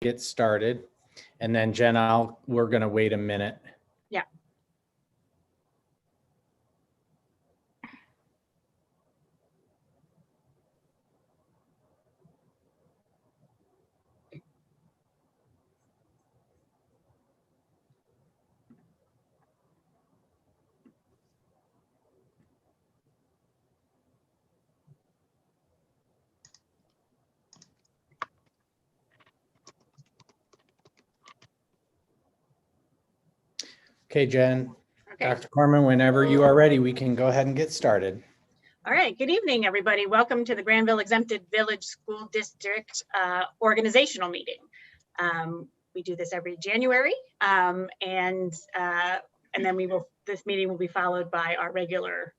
get started. And then Jen, we're going to wait a minute. Yeah. Okay, Jen, Okay. Dr. Corman, whenever you are ready, we can go ahead and get started. All right. Good evening, everybody. Welcome to the Granville Exempted Village School District organizational meeting. We do this every January, and then this meeting will be followed by our regular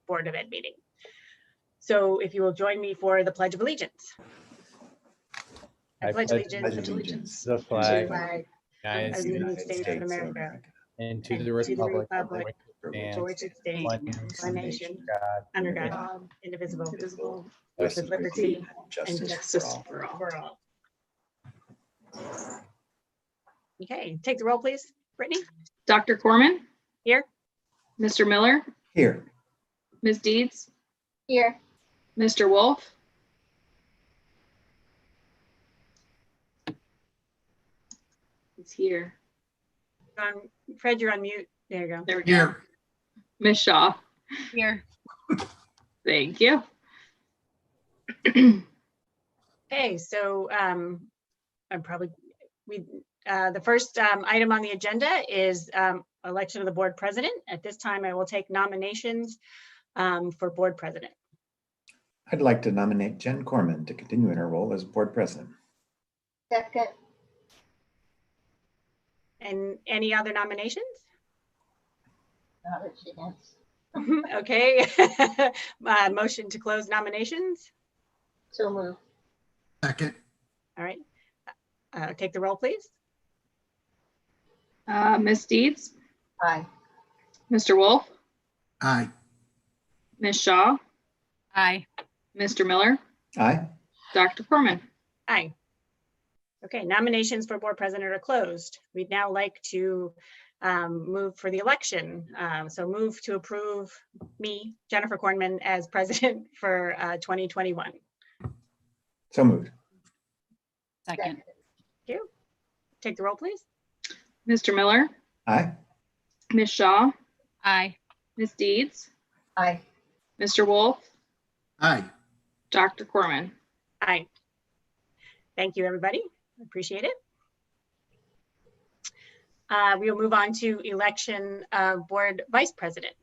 Board of Ed meeting. So if you will join me for the Pledge of Allegiance. I pledge allegiance to the to the flag flag of of the the United United States of America and to and the republic for and which it stands, one nation, God, under God, indivisible, with liberty and justice justice for all. Okay, take the roll, please. Brittany? Dr. Corman? Here. Mr. Miller? Here. Ms. Deeds? Here. Mr. Wolf? He's here. Fred, you're on mute. There you go. There we go. Ms. Shaw? Here. Thank you. Okay, so the first item on the agenda is election of the board president. At this time, I will take nominations for board president. I'd like to nominate Jen Corman to continue in her role as board president. Second. And any other nominations? Not that she has. Okay. Motion to close nominations. So moved. Second. All right. Take the roll, please. Ms. Deeds? Aye. Mr. Wolf? Aye. Ms. Shaw? Aye. Mr. Miller? Aye. Dr. Corman? Aye. Okay, nominations for board president are closed. We'd now like to move for the election. So move to approve me, Jennifer Kornman, as president for 2021. So moved. Second. Thank you. Take the roll, please. Mr. Miller? Aye. Ms. Shaw? Aye. Ms. Deeds? Aye. Mr. Wolf? Aye. Dr. Corman? Aye. Thank you, everybody. Appreciate it. We will move on to election of board vice president.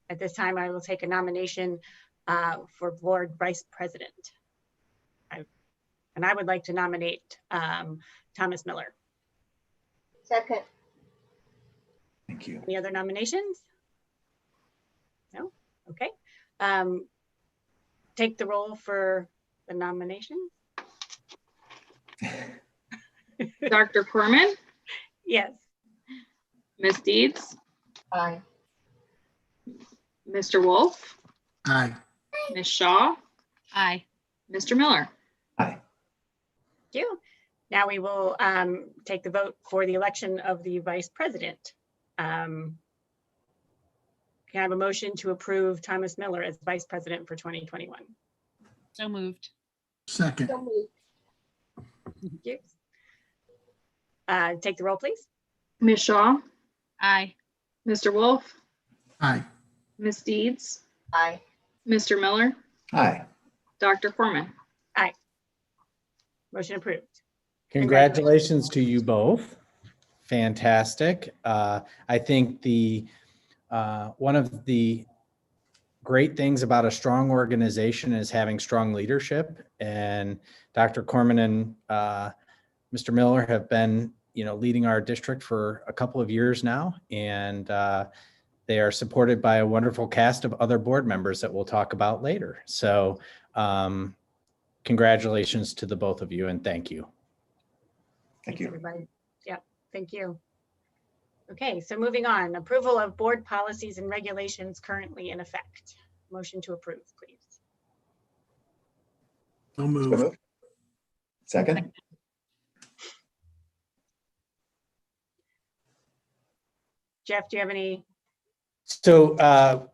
At this time, I will take a nomination for board vice president. And I would like to nominate Thomas Miller. Second. Thank you. Any other nominations? No? Okay. Take the roll for the nominations. Dr. Corman? Yes. Ms. Deeds? Aye. Mr. Wolf? Aye. Ms. Shaw? Aye. Mr. Miller? Aye. Thank you. Now we will take the vote for the election of the vice president. Can I have a motion to approve Thomas Miller as vice president for 2021? So moved. Second. So moved. Thank you. Take the roll, please. Ms. Shaw? Aye. Mr. Wolf? Aye. Ms. Deeds? Aye. Mr. Miller? Aye. Dr. Corman? Motion approved. Congratulations to you both. Fantastic. I think one of the great things about a strong organization is having strong leadership, and Dr. Corman and Mr. Miller have been, leading our district for a couple of years now, and they are supported by a wonderful cast of other board members that we'll talk about later. So congratulations to the both of you, and thank you. Thank Thanks, you. everybody. Yep, thank you. Okay, so moving on, approval of board policies and regulations currently in effect. Motion to approve, please. So So moved. moved. Second. Jeff, do you have any? So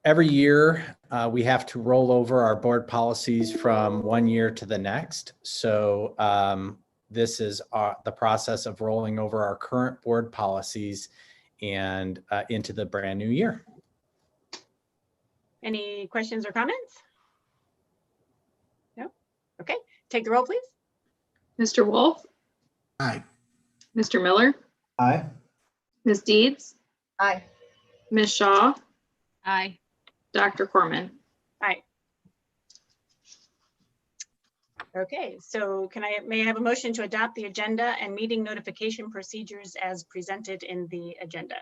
every year we have to roll over our board policies from one year to the next. So this is the process of rolling over our current board policies and into the brand new year. Any questions or comments? No? Okay, take the roll, please. Mr. Wolf, Aye. Mr. Miller, Aye. Ms. Deeds, Aye. Ms. Shaw, Aye. Dr. Corman. Aye. Okay, so may I have a motion to adopt the agenda and meeting notification procedures as presented in the agenda?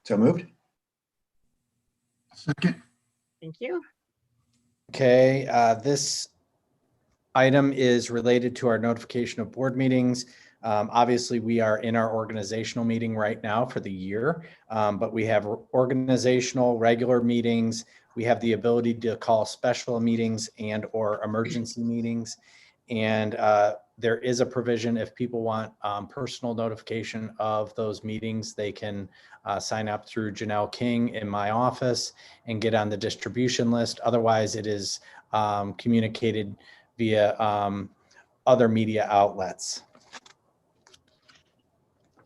So moved. Second. Thank you. Okay, this item is related to our notification of board meetings. Obviously, we are in our organizational meeting right now for the year, but we have organizational regular meetings. We have the ability to call special meetings and or emergency meetings. And there is a provision if people want personal notification of those meetings, they can sign up through Janelle King in my office and get on the distribution list. Otherwise, it is communicated via other media outlets.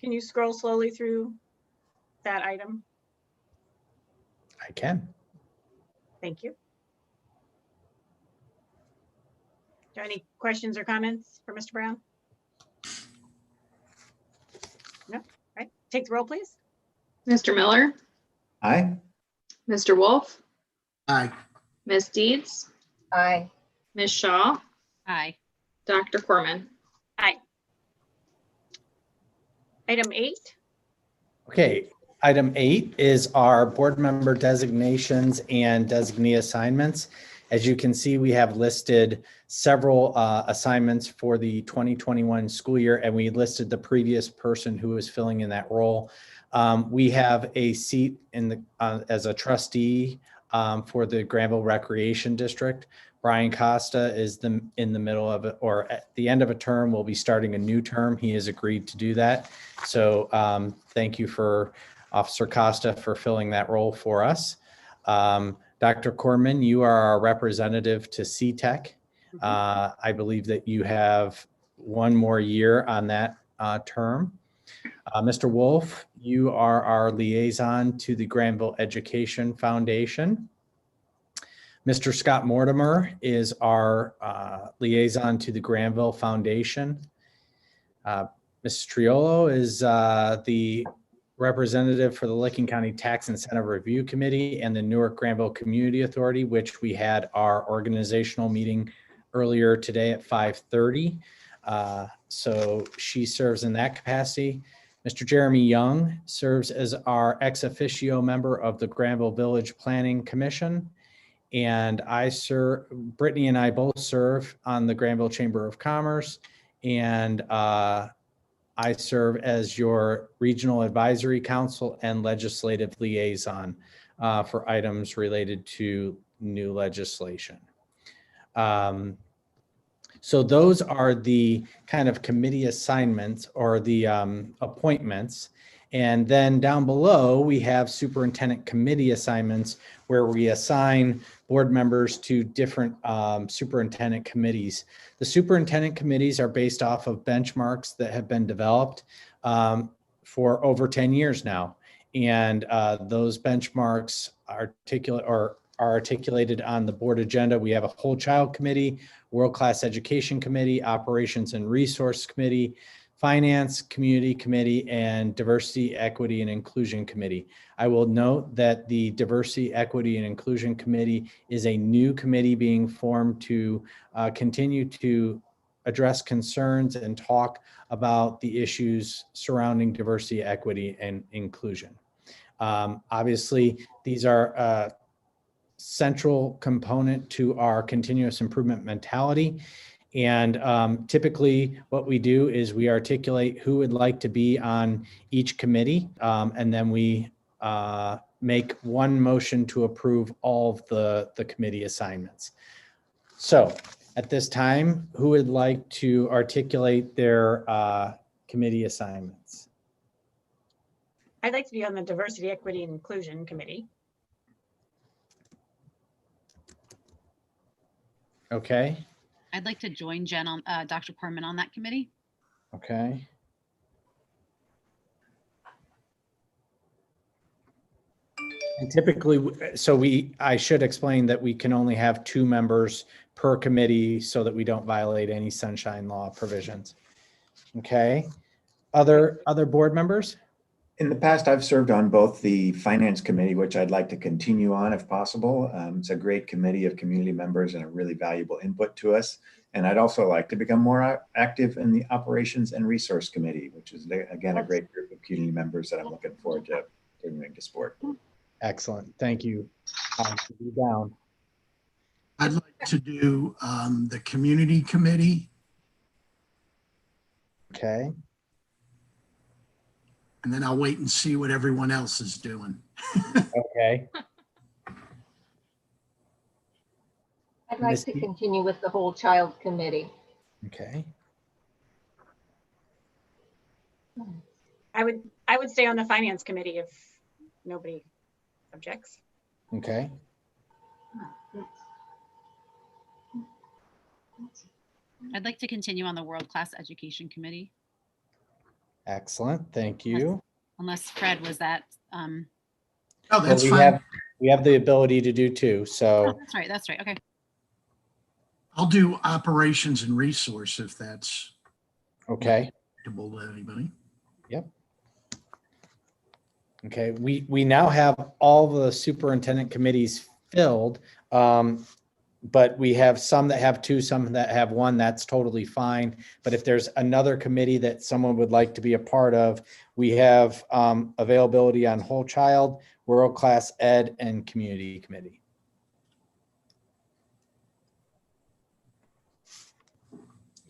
Can you scroll slowly through that item? I can. Thank you. Do you have any questions or comments for Mr. Brown? No? All right, take the roll, please. Mr. Miller, Aye. Mr. Wolf, Aye. Ms. Deeds, Aye. Ms. Shaw, Aye. Dr. Corman. Aye. Item 8. Okay, item 8 is our board member designations and designee assignments. As you can see, we have listed several assignments for the 2021 school year, and we listed the previous person who was filling in that role. We have a seat in the as a trustee for the Granville Recreation District. Brian Costa is in the middle of it, or at the end of a term, will be starting a new term. He has agreed to do that. So thank you for Officer Costa for filling that role for us. Dr. Corman, you are our representative to CTEC. I believe that you have one more year on that term. Mr. Wolf, you are our liaison to the Granville Education Foundation. Mr. Scott Mortimer is our liaison to the Granville Foundation. Mrs. Triolo is the representative for the Licking County Tax Incentive Review Committee and the Newark Granville Community Authority, which we had our organizational meeting earlier today at 5:30. So she serves in that capacity. Mr. Jeremy Young serves as our ex officio member of the Granville Village Planning Commission. And Brittany and I both serve on the Granville Chamber of Commerce, and I serve as your Regional Advisory Council and Legislative Liaison for items related to new legislation. So those are the kind of committee assignments or the appointments. And then down below, we have superintendent committee assignments where we assign board members to different superintendent committees. The superintendent committees are based off of benchmarks that have been developed for over 10 years now. And those benchmarks are articulated on the board agenda. We have a whole child committee, world-class education committee, operations and resource committee, finance community committee, and diversity, equity, and inclusion committee. I will note that the diversity, equity, and inclusion committee is a new committee being formed to continue to address concerns and talk about the issues surrounding diversity, equity, and inclusion. Obviously, these are central component to our continuous improvement mentality. And typically what we do is we articulate who would like to be on each committee. And then we make one motion to approve all of the committee assignments. So at this time, who would like to articulate their committee assignments? I'd like to be on the Diversity, Equity, and Inclusion Committee. Okay, I'd like to join Jen on, Dr. Corman on that committee. okay. And typically, I should explain that we can only have 2 members per committee so that we don't violate any sunshine law provisions. Okay, other board members? In the past, I've served on both the Finance Committee, which I'd like to continue on if possible. It's a great committee of community members and a really valuable input to us. And I'd also like to become more active in the Operations and Resource Committee, which is, again, a great group of community members that I'm looking forward to continuing to support. Excellent, thank you. Be down. I'd like to do the Community Committee, Okay, and then I'll wait and see what everyone else is doing. okay. I'd like to Misty? continue with the whole child committee. Okay, I would stay on the Finance Committee if nobody objects. okay. I'd like to continue on the World Class Education Committee, Excellent, thank you. unless Fred was that. Oh, Well, that's we fine. have the ability to do 2, so, That's right. Okay. I'll do Operations and Resource if that's okay. acceptable to anybody. Okay, we now have all the superintendent committees filled. But we have some that have 2, some that have 1, that's totally fine. But if there's another committee that someone would like to be a part of, we have availability on whole child, world-class ed, and community committee.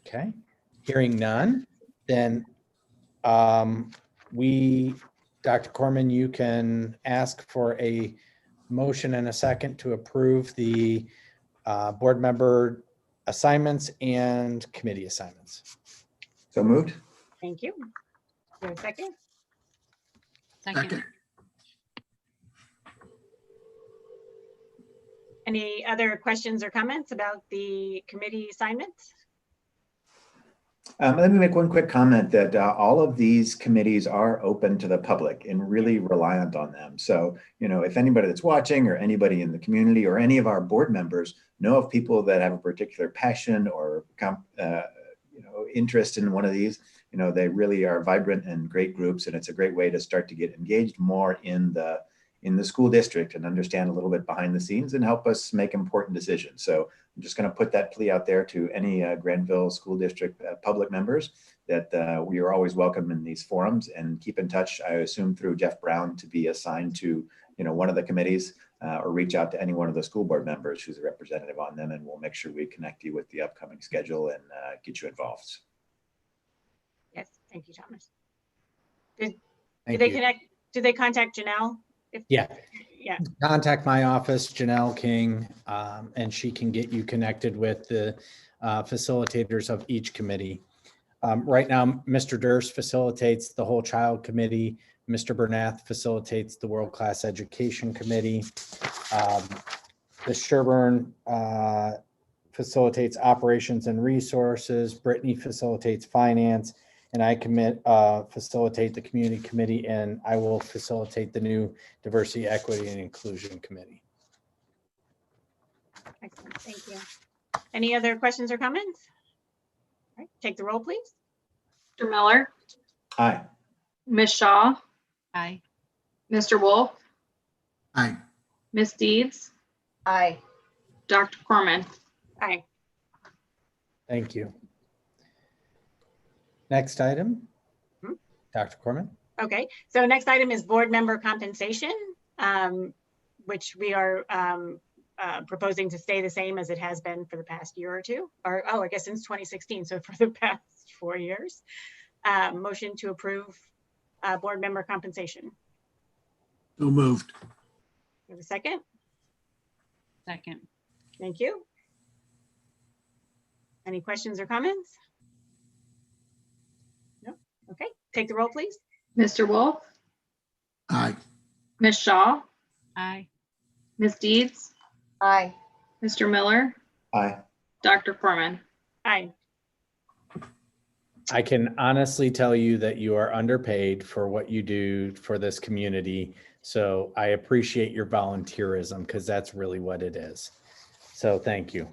Okay, hearing none, then Dr. Corman, you can ask for a motion and a second to approve the board member assignments and committee assignments. So moved? Thank you. Is there a second? Second. Any other questions or comments about the committee assignments? Let me make one quick comment that all of these committees are open to the public and really reliant on them. So, if anybody that's watching or anybody in the community or any of our board members know of people that have a particular passion or interest in one of these, they really are vibrant and great groups, and it's a great way to start to get engaged more in the school district and understand a little bit behind the scenes and help us make important decisions. So I'm just going to put that plea out there to any Granville School District public members that we are always welcome in these forums, and keep in touch, I assume through Jeff Brown, to be assigned to one of the committees, or reach out to any one of the school board members who's a representative on them, and we'll make sure we connect you with the upcoming schedule and get you involved. Yes, thank you, Thomas. Do Thank they you. connect? Do they contact Janelle? Yeah, Yeah. contact my office, Janelle King, and she can get you connected with the facilitators of each committee. Right now, Mr. Durst facilitates the whole child committee. Mr. Bernath facilitates the World Class Education Committee. The Sherburne facilitates operations and resources. Brittany facilitates finance, and I facilitate the community committee, and I will facilitate the new diversity, equity, and inclusion committee. Excellent, thank you. Any other questions or comments? All right, take the roll, please. Mr. Miller, Aye. Ms. Shaw, Aye. Mr. Wolf, Aye. Ms. Deeds, Aye. Dr. Corman. Aye. Thank you. Next item, Dr. Corman. Okay, so next item is board member compensation, which we are proposing to stay the same as it has been for the past year or two, or I guess since 2016, so for the past 4 years. Motion to approve board member compensation. So moved. You have a second? Second. Thank you. Any questions or comments? No? Okay, take the roll, please. Mr. Wolf, Ms. Shaw, Aye. Ms. Deeds, Aye. Mr. Miller, Aye. Dr. Corman. Aye. I can honestly tell you that you are underpaid for what you do for this community. So I appreciate your volunteerism because that's really what it is. So thank you.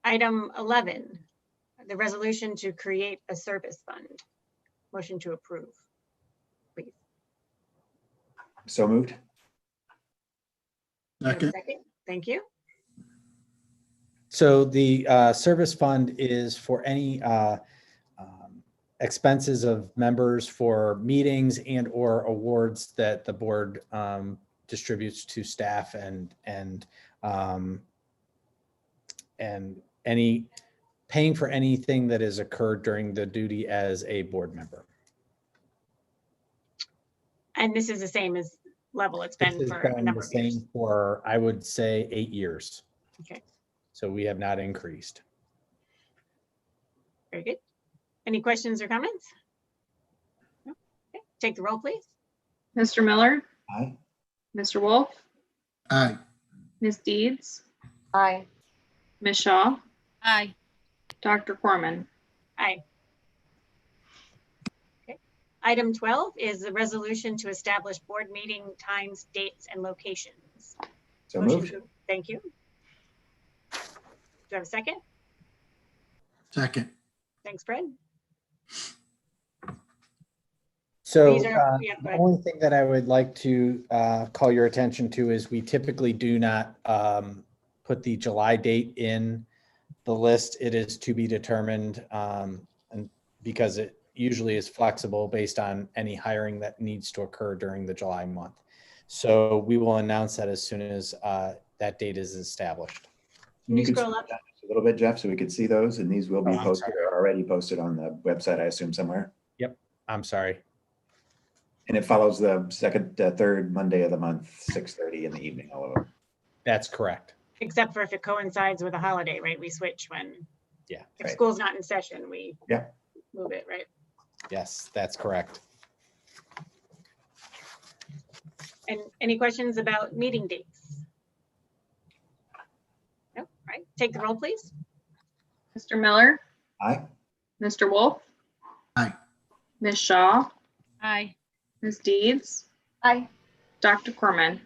Item 11, the resolution to create a service fund. Motion to approve, please. So moved. Do you have a Second. second? Thank you. So the service fund is for any expenses of members for meetings and or awards that the board distributes to staff and any paying for anything that has occurred during the duty as a board member. And this is the same as level it's This been has for a been number the of years. same for, I would say, 8 years. Okay, So we have not increased. very good. Any questions or comments? No? Okay, take the roll, please. Mr. Miller, Aye. Mr. Wolf, Aye. Ms. Deeds, Aye. Ms. Shaw, Aye. Dr. Corman. Aye. Okay. Item 12 is the resolution to establish board meeting times, dates, and locations. So Motion moved. to- Thank you. Do you have a second? Second. Thanks, Fred. So These are- yeah, go the ahead. only thing that I would like to call your attention to is we typically do not put the July date in the list. It is to be determined and because it usually is flexible based on any hiring that needs to occur during the July month. So we will announce that as soon as that date is established. Can you could scroll up? down just a little bit, Jeff, so we could see those, and these will be Oh, I'm posted sorry. or already posted on the website, I assume, somewhere. I'm sorry. And it follows the second, third Monday of the month, 6:30 in the evening, all of them. That's correct. Except for if it coincides with a holiday, right? We switch when, Yeah. if Right. school's not in session, we Yeah. move it, right? Yes, that's correct. And any questions about meeting dates? Nope. All right, take the roll, please. Mr. Miller, Aye. Mr. Wolf, Aye. Ms. Shaw, Aye. Ms. Deeds, Aye. Dr. Corman.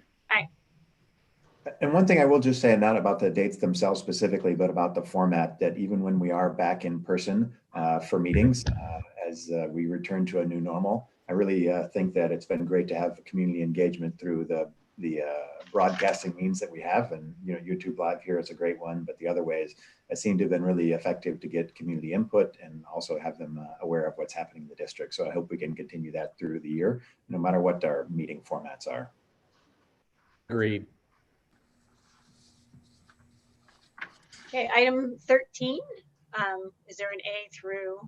And one thing I will just say, not about the dates themselves specifically, but about the format, that even when we are back in person for meetings, as we return to a new normal, I really think that it's been great to have community engagement through the broadcasting means that we have. And, YouTube Live here is a great one, but the other ways seem to have been really effective to get community input and also have them aware of what's happening in the district. So I hope we can continue that through the year, no matter what our meeting formats are. Agreed. Okay, item 13. Is there an A through,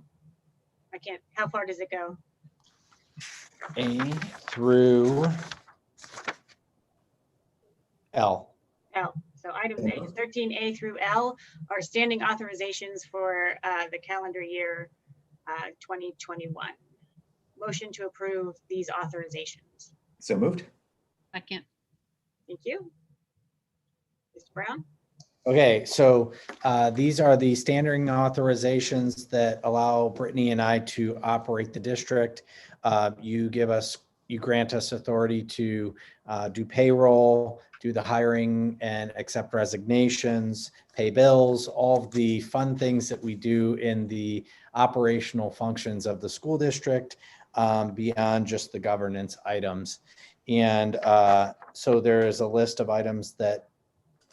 how far does it go? A through L. L. So items A, 13A through L are standing authorizations for the calendar year 2021. Motion to approve these authorizations. So moved. Second. Thank you. Mr. Brown? Okay, so these are the standing authorizations that allow Brittany and I to operate the district. You grant us authority to do payroll, do the hiring and accept resignations, pay bills, all of the fun things that we do in the operational functions of the school district beyond just the governance items. And so there is a list of items that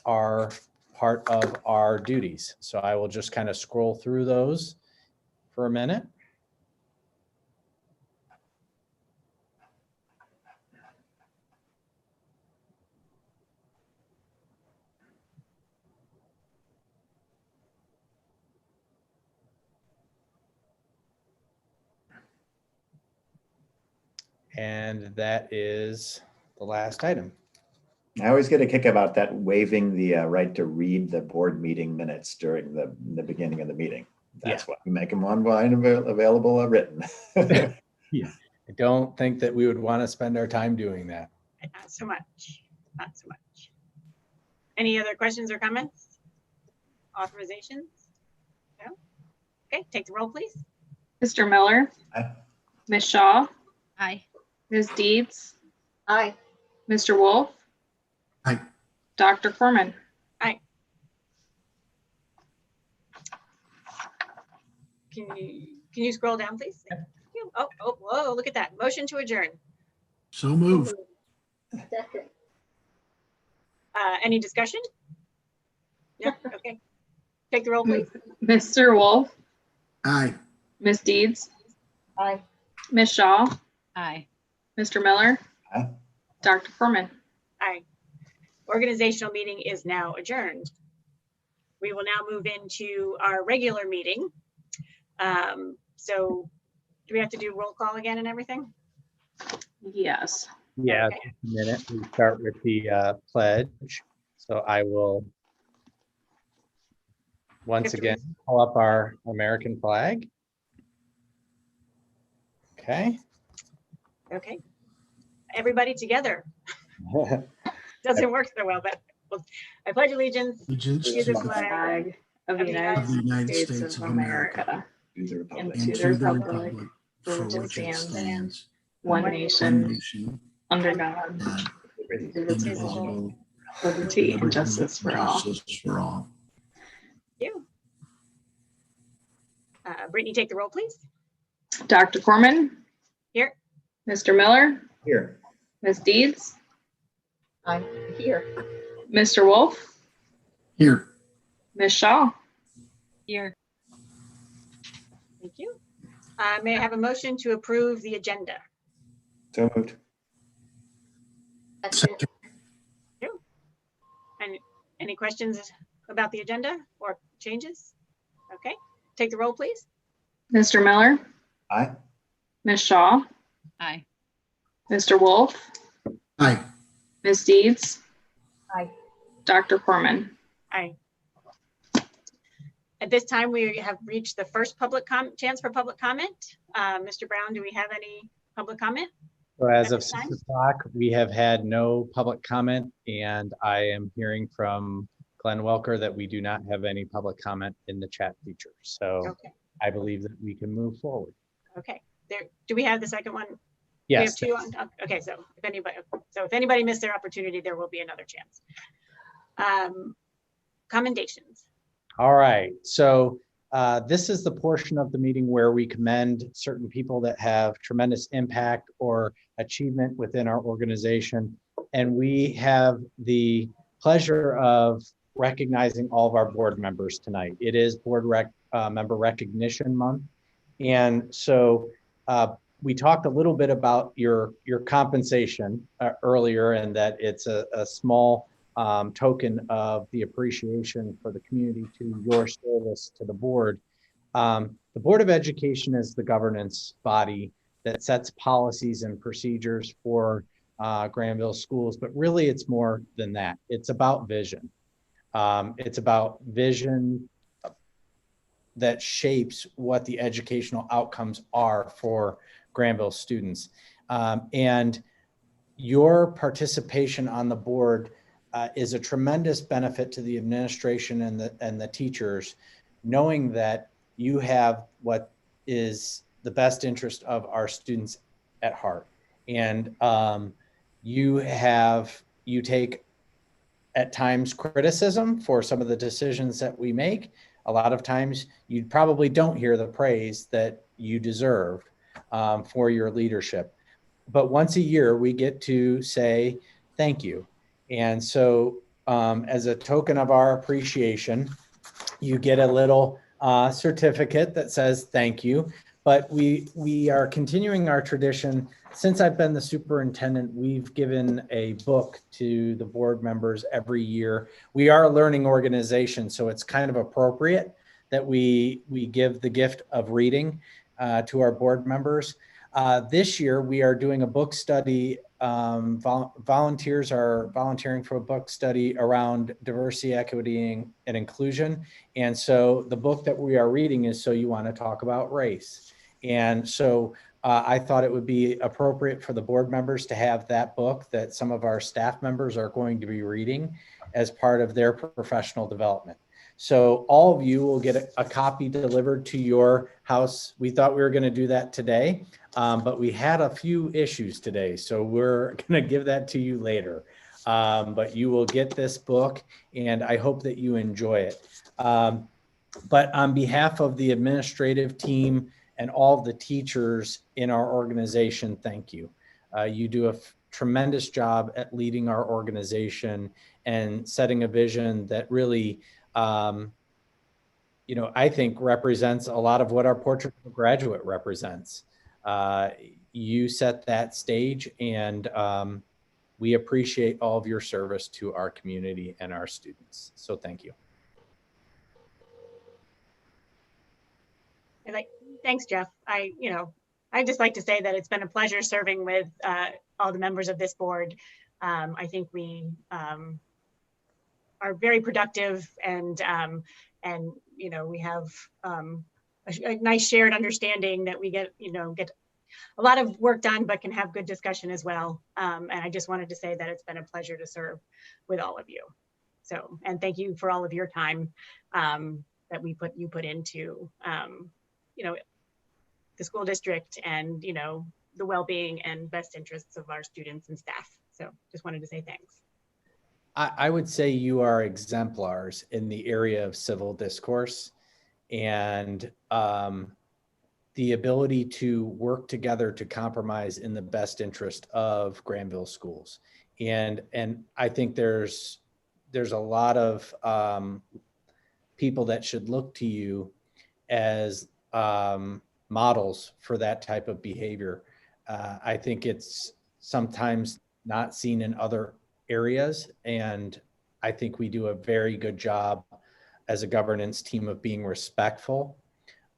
are part of our duties. So I will just kind of scroll through those for a minute. And that is the last item. I always get a kick about that waiving the right to read the board meeting minutes during the beginning of the meeting. That's why we make them online available written. I don't think that we would want to spend our time doing that. Not so much, not so much. Any other questions or comments? Authorizations? No? Okay, take the roll, please. Mr. Miller, Aye. Ms. Shaw, Aye. Ms. Deeds, Aye. Mr. Wolf, Aye. Dr. Corman. Can you scroll down, please? Thank you. Oh, whoa, look at that. Motion to adjourn. So moved. Second. Any discussion? No, okay. Take the roll, please. Mr. Wolf, Aye. Ms. Deeds, Aye. Ms. Shaw, Aye. Mr. Miller, Aye. Dr. Corman. Aye. Organizational meeting is now adjourned. We will now move into our regular meeting. So do we have to do roll call again and everything? Yes. Yeah, Okay. just a minute. We start with the pledge. So I will once again pull up our American flag. Okay. Okay. Everybody together. Doesn't work so well, but I pledge allegiance Allegiance to to the the flag Flag of the of the United United States of America To the republic. and and to to the the republic republic for for which it which it stands, stands, one one nation, nation, under God, God, indivisible, indivisible, liberty and justice for all. justice for all. Thank you. Brittany, take the roll, please. Dr. Corman, Here. Mr. Miller, Here. Ms. Deeds, I'm here. Mr. Wolf, Here. Ms. Shaw. Here. Thank you. May I have a motion to approve the agenda? So moved. Second. And any questions about the agenda or changes? Okay, take the roll, please. Mr. Miller, Aye. Ms. Shaw, Aye. Mr. Wolf, Aye. Ms. Deeds, Aye. Dr. Corman. Aye. At this time, we have reached the first chance for public comment. Mr. Brown, do we have any public comment? So as At of this time? 6 o'clock, we have had no public comment, and I am hearing from Glenn Welker that we do not have any public comment in the chat feature. So Okay, I believe that we can move forward. okay. Do we have the second one? We have Yes. two on, okay, so if anybody missed their opportunity, there will be another chance. Commendations. All right. So this is the portion of the meeting where we commend certain people that have tremendous impact or achievement within our organization. And we have the pleasure of recognizing all of our board members tonight. It is board member recognition month. And so we talked a little bit about your compensation earlier, and that it's a small token of the appreciation for the community to your service to the board. The Board of Education is the governance body that sets policies and procedures for Granville schools, but really it's more than that. It's about vision. It's about vision that shapes what the educational outcomes are for Granville students. And your participation on the board is a tremendous benefit to the administration and the teachers, knowing that you have what is the best interest of our students at heart. And you take at times criticism for some of the decisions that we make. A lot of times you probably don't hear the praise that you deserve for your leadership. But once a year we get to say thank you. And so as a token of our appreciation, you get a little certificate that says thank you. But we are continuing our tradition. Since I've been the superintendent, we've given a book to the board members every year. We are a learning organization, so it's kind of appropriate that we give the gift of reading to our board members. This year, we are doing a book study. Volunteers are volunteering for a book study around diversity, equity, and inclusion. And so the book that we are reading is So You Want to Talk About Race. And so I thought it would be appropriate for the board members to have that book that some of our staff members are going to be reading as part of their professional development. So all of you will get a copy delivered to your house. We thought we were going to do that today, but we had a few issues today. So we're going to give that to you later. But you will get this book, and I hope that you enjoy it. But on behalf of the administrative team and all of the teachers in our organization, thank you. You do a tremendous job at leading our organization and setting a vision that really, I think represents a lot of what our Portrait of a Graduate represents. You set that stage, and we appreciate all of your service to our community and our students. So thank you. Thanks, Jeff. I just like to say that it's been a pleasure serving with all the members of this board. I think we are very productive, and we have a nice shared understanding that we get a lot of work done, but can have good discussion as well. And I just wanted to say that it's been a pleasure to serve with all of you. So, and thank you for all of your time that you put into the school district and the well-being and best interests of our students and staff. So just wanted to say thanks. I would say you are exemplars in the area of civil discourse and the ability to work together to compromise in the best interest of Granville schools. And I think there's a lot of people that should look to you as models for that type of behavior. I think it's sometimes not seen in other areas, and I think we do a very good job as a governance team of being respectful,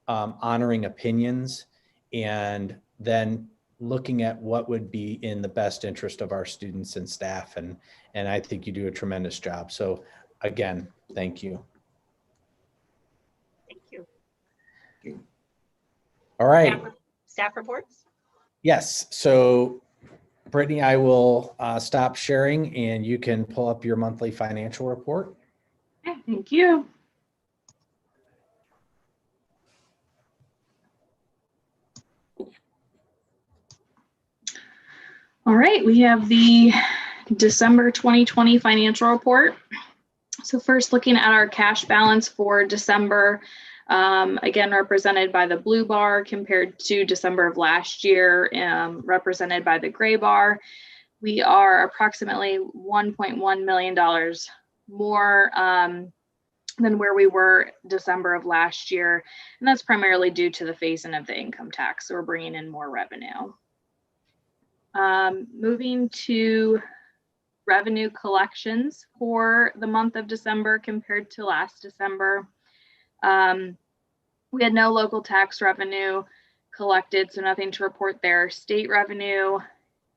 honoring opinions, and then looking at what would be in the best interest of our students and staff. And I think you do a tremendous job. So again, thank you. Thank you. All right. Staff reports? Yes. So Brittany, I will stop sharing and you can pull up your monthly financial report. Okay, thank you. All right, we have the December 2020 financial report. So first, looking at our cash balance for December, again, represented by the blue bar compared to December of last year, represented by the gray bar. We are approximately $1.1 million more than where we were December of last year. And that's primarily due to the phase-in of the income tax. So we're bringing in more revenue. Moving to revenue collections for the month of December compared to last December. We had no local tax revenue collected, so nothing to report there. State revenue,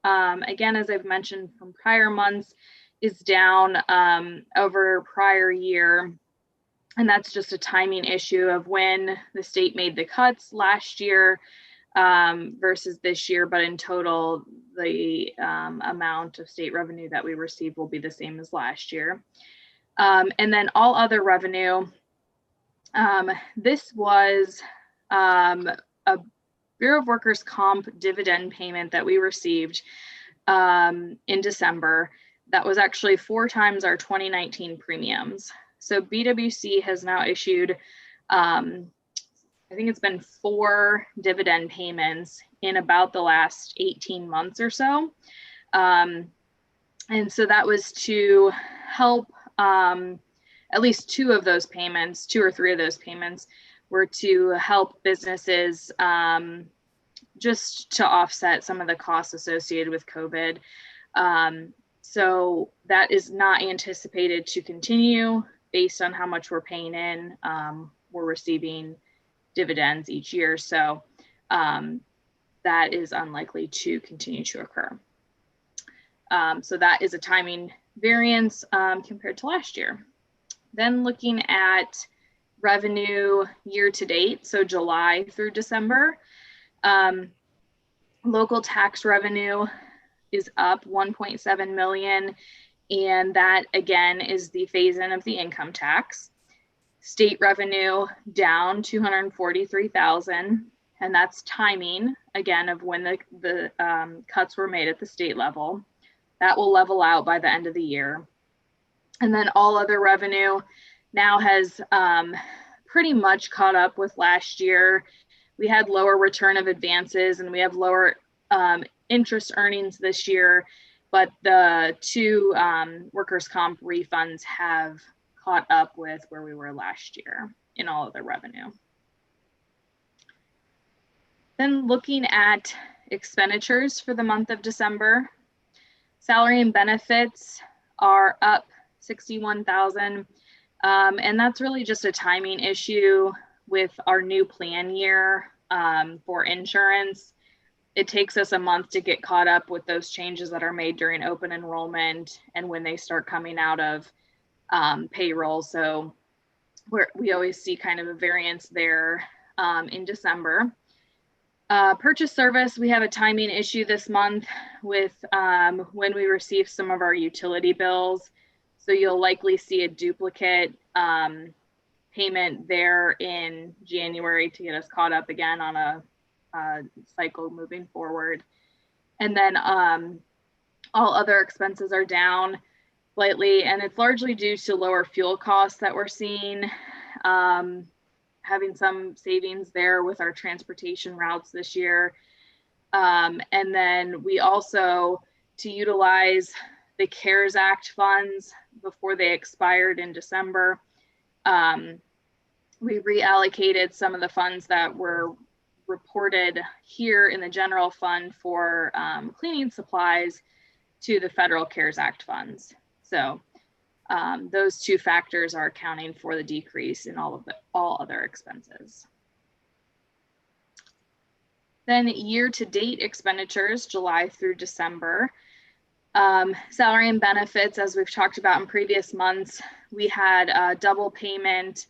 again, as I've mentioned from prior months, is down over prior year. And that's just a timing issue of when the state made the cuts last year versus this year. But in total, the amount of state revenue that we received will be the same as last year. And then all other revenue, this was a Bureau of Workers' Comp dividend payment that we received in December. That was actually 4 times our 2019 premiums. So BWC has now issued, I think it's been 4 dividend payments in about the last 18 months or so. And so that was to help, at least 2 of those payments, 2 or 3 of those payments were to help businesses just to offset some of the costs associated with COVID. So that is not anticipated to continue based on how much we're paying in. We're receiving dividends each year. So that is unlikely to continue to occur. So that is a timing variance compared to last year. Then looking at revenue year to date, so July through December, Local tax revenue is up 1.7 million, and that again is the phase-in of the income tax. State revenue down 243,000, and that's timing again of when the cuts were made at the state level. That will level out by the end of the year. And then all other revenue now has pretty much caught up with last year. We had lower return of advances and we have lower interest earnings this year, but the two workers' comp refunds have caught up with where we were last year in all of the revenue. Then looking at expenditures for the month of December, salary and benefits are up 61,000. And that's really just a timing issue with our new plan year for insurance. It takes us a month to get caught up with those changes that are made during open enrollment and when they start coming out of payroll. So we always see kind of a variance there in December. Purchase service, we have a timing issue this month with when we receive some of our utility bills. So you'll likely see a duplicate payment there in January to get us caught up again on a cycle moving forward. And then all other expenses are down slightly, and it's largely due to lower fuel costs that we're seeing. Having some savings there with our transportation routes this year. And then we also, to utilize the CARES Act funds before they expired in December, we reallocated some of the funds that were reported here in the general fund for cleaning supplies to the federal CARES Act funds. So those two factors are accounting for the decrease in all other expenses. Then year-to-date expenditures, July through December. Salary and benefits, as we've talked about in previous months, we had a double payment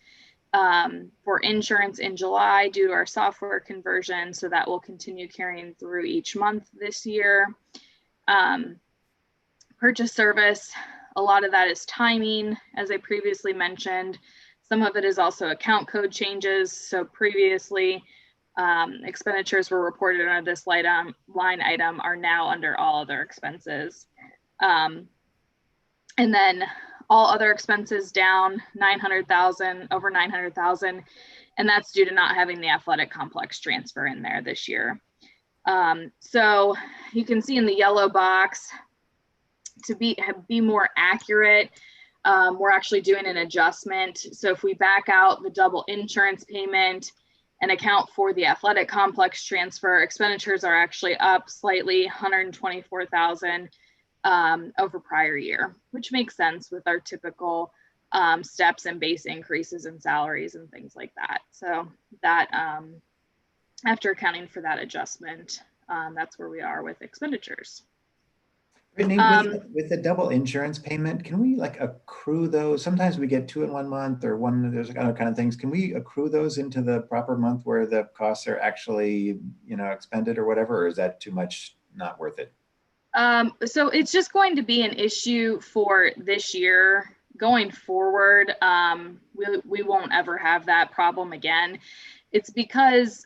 for insurance in July due to our software conversion, so that will continue carrying through each month this year. Purchase service, a lot of that is timing, as I previously mentioned. Some of it is also account code changes. So previously, expenditures were reported under this line item are now under all other expenses. And then all other expenses down 900,000, over 900,000, and that's due to not having the athletic complex transfer in there this year. So you can see in the yellow box, to be more accurate, we're actually doing an adjustment. So if we back out the double insurance payment and account for the athletic complex transfer, expenditures are actually up slightly, 124,000 over prior year, which makes sense with our typical steps and base increases in salaries and things like that. So that after accounting for that adjustment, that's where we are with expenditures. Brittany, with the double insurance payment, can we like accrue those? Sometimes we get 2 in 1 month or one, there's other kind of things. Can we accrue those into the proper month where the costs are actually, expended or whatever, or is that too much, not worth it? So it's just going to be an issue for this year. Going forward, we won't ever have that problem again. It's because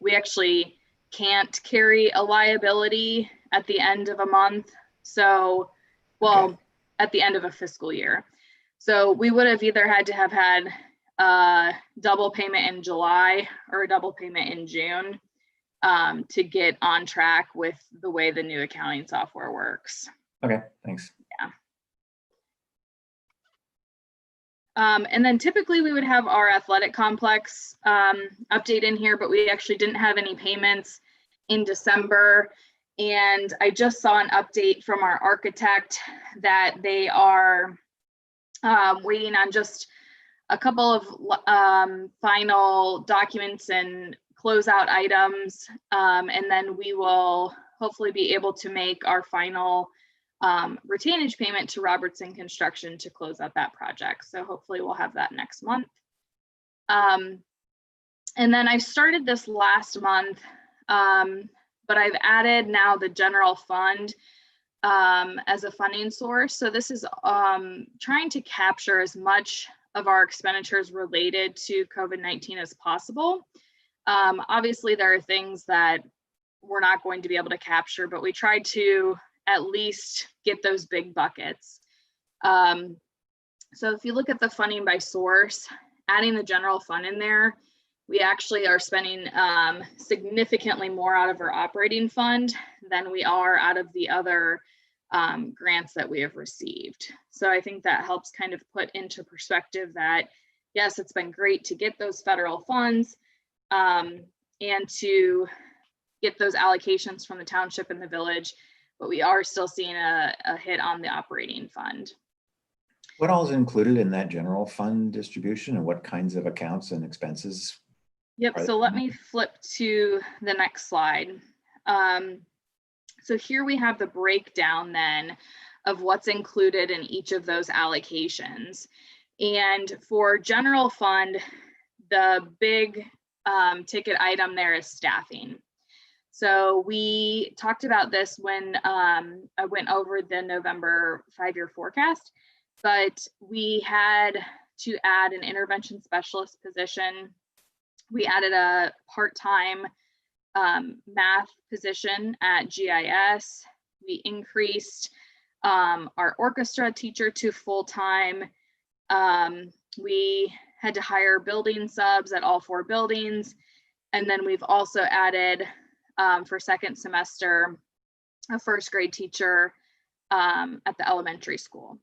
we actually can't carry a liability at the end of a month. So, well, okay, at the end of a fiscal year. So we would have either had to have had a double payment in July or a double payment in June to get on track with the way the new accounting software works. Okay, thanks. Yeah. And then typically we would have our athletic complex update in here, but we actually didn't have any payments in December. And I just saw an update from our architect that they are waiting on just a couple of final documents and closeout items. And then we will hopefully be able to make our final retainage payment to Robertson Construction to close out that project. So hopefully we'll have that next month. And then I started this last month but I've added now the general fund as a funding source. So this is trying to capture as much of our expenditures related to COVID-19 as possible. Obviously, there are things that we're not going to be able to capture, but we try to at least get those big buckets. So if you look at the funding by source, adding the general fund in there, we actually are spending significantly more out of our operating fund than we are out of the other grants that we have received. So I think that helps kind of put into perspective that, yes, it's been great to get those federal funds and to get those allocations from the township and the village, but we are still seeing a hit on the operating fund. What all is included in that general fund distribution, and what kinds of accounts and expenses? Yep, so let me flip to the next slide. So here we have the breakdown then of what's included in each of those allocations. And for general fund, the big ticket item there is staffing. So we talked about this when I went over the November 5-year forecast, but we had to add an intervention specialist position. We added a part-time math position at GIS. We increased our orchestra teacher to full-time. We had to hire building subs at all 4 buildings. And then we've also added for second semester, a first grade teacher at the elementary school.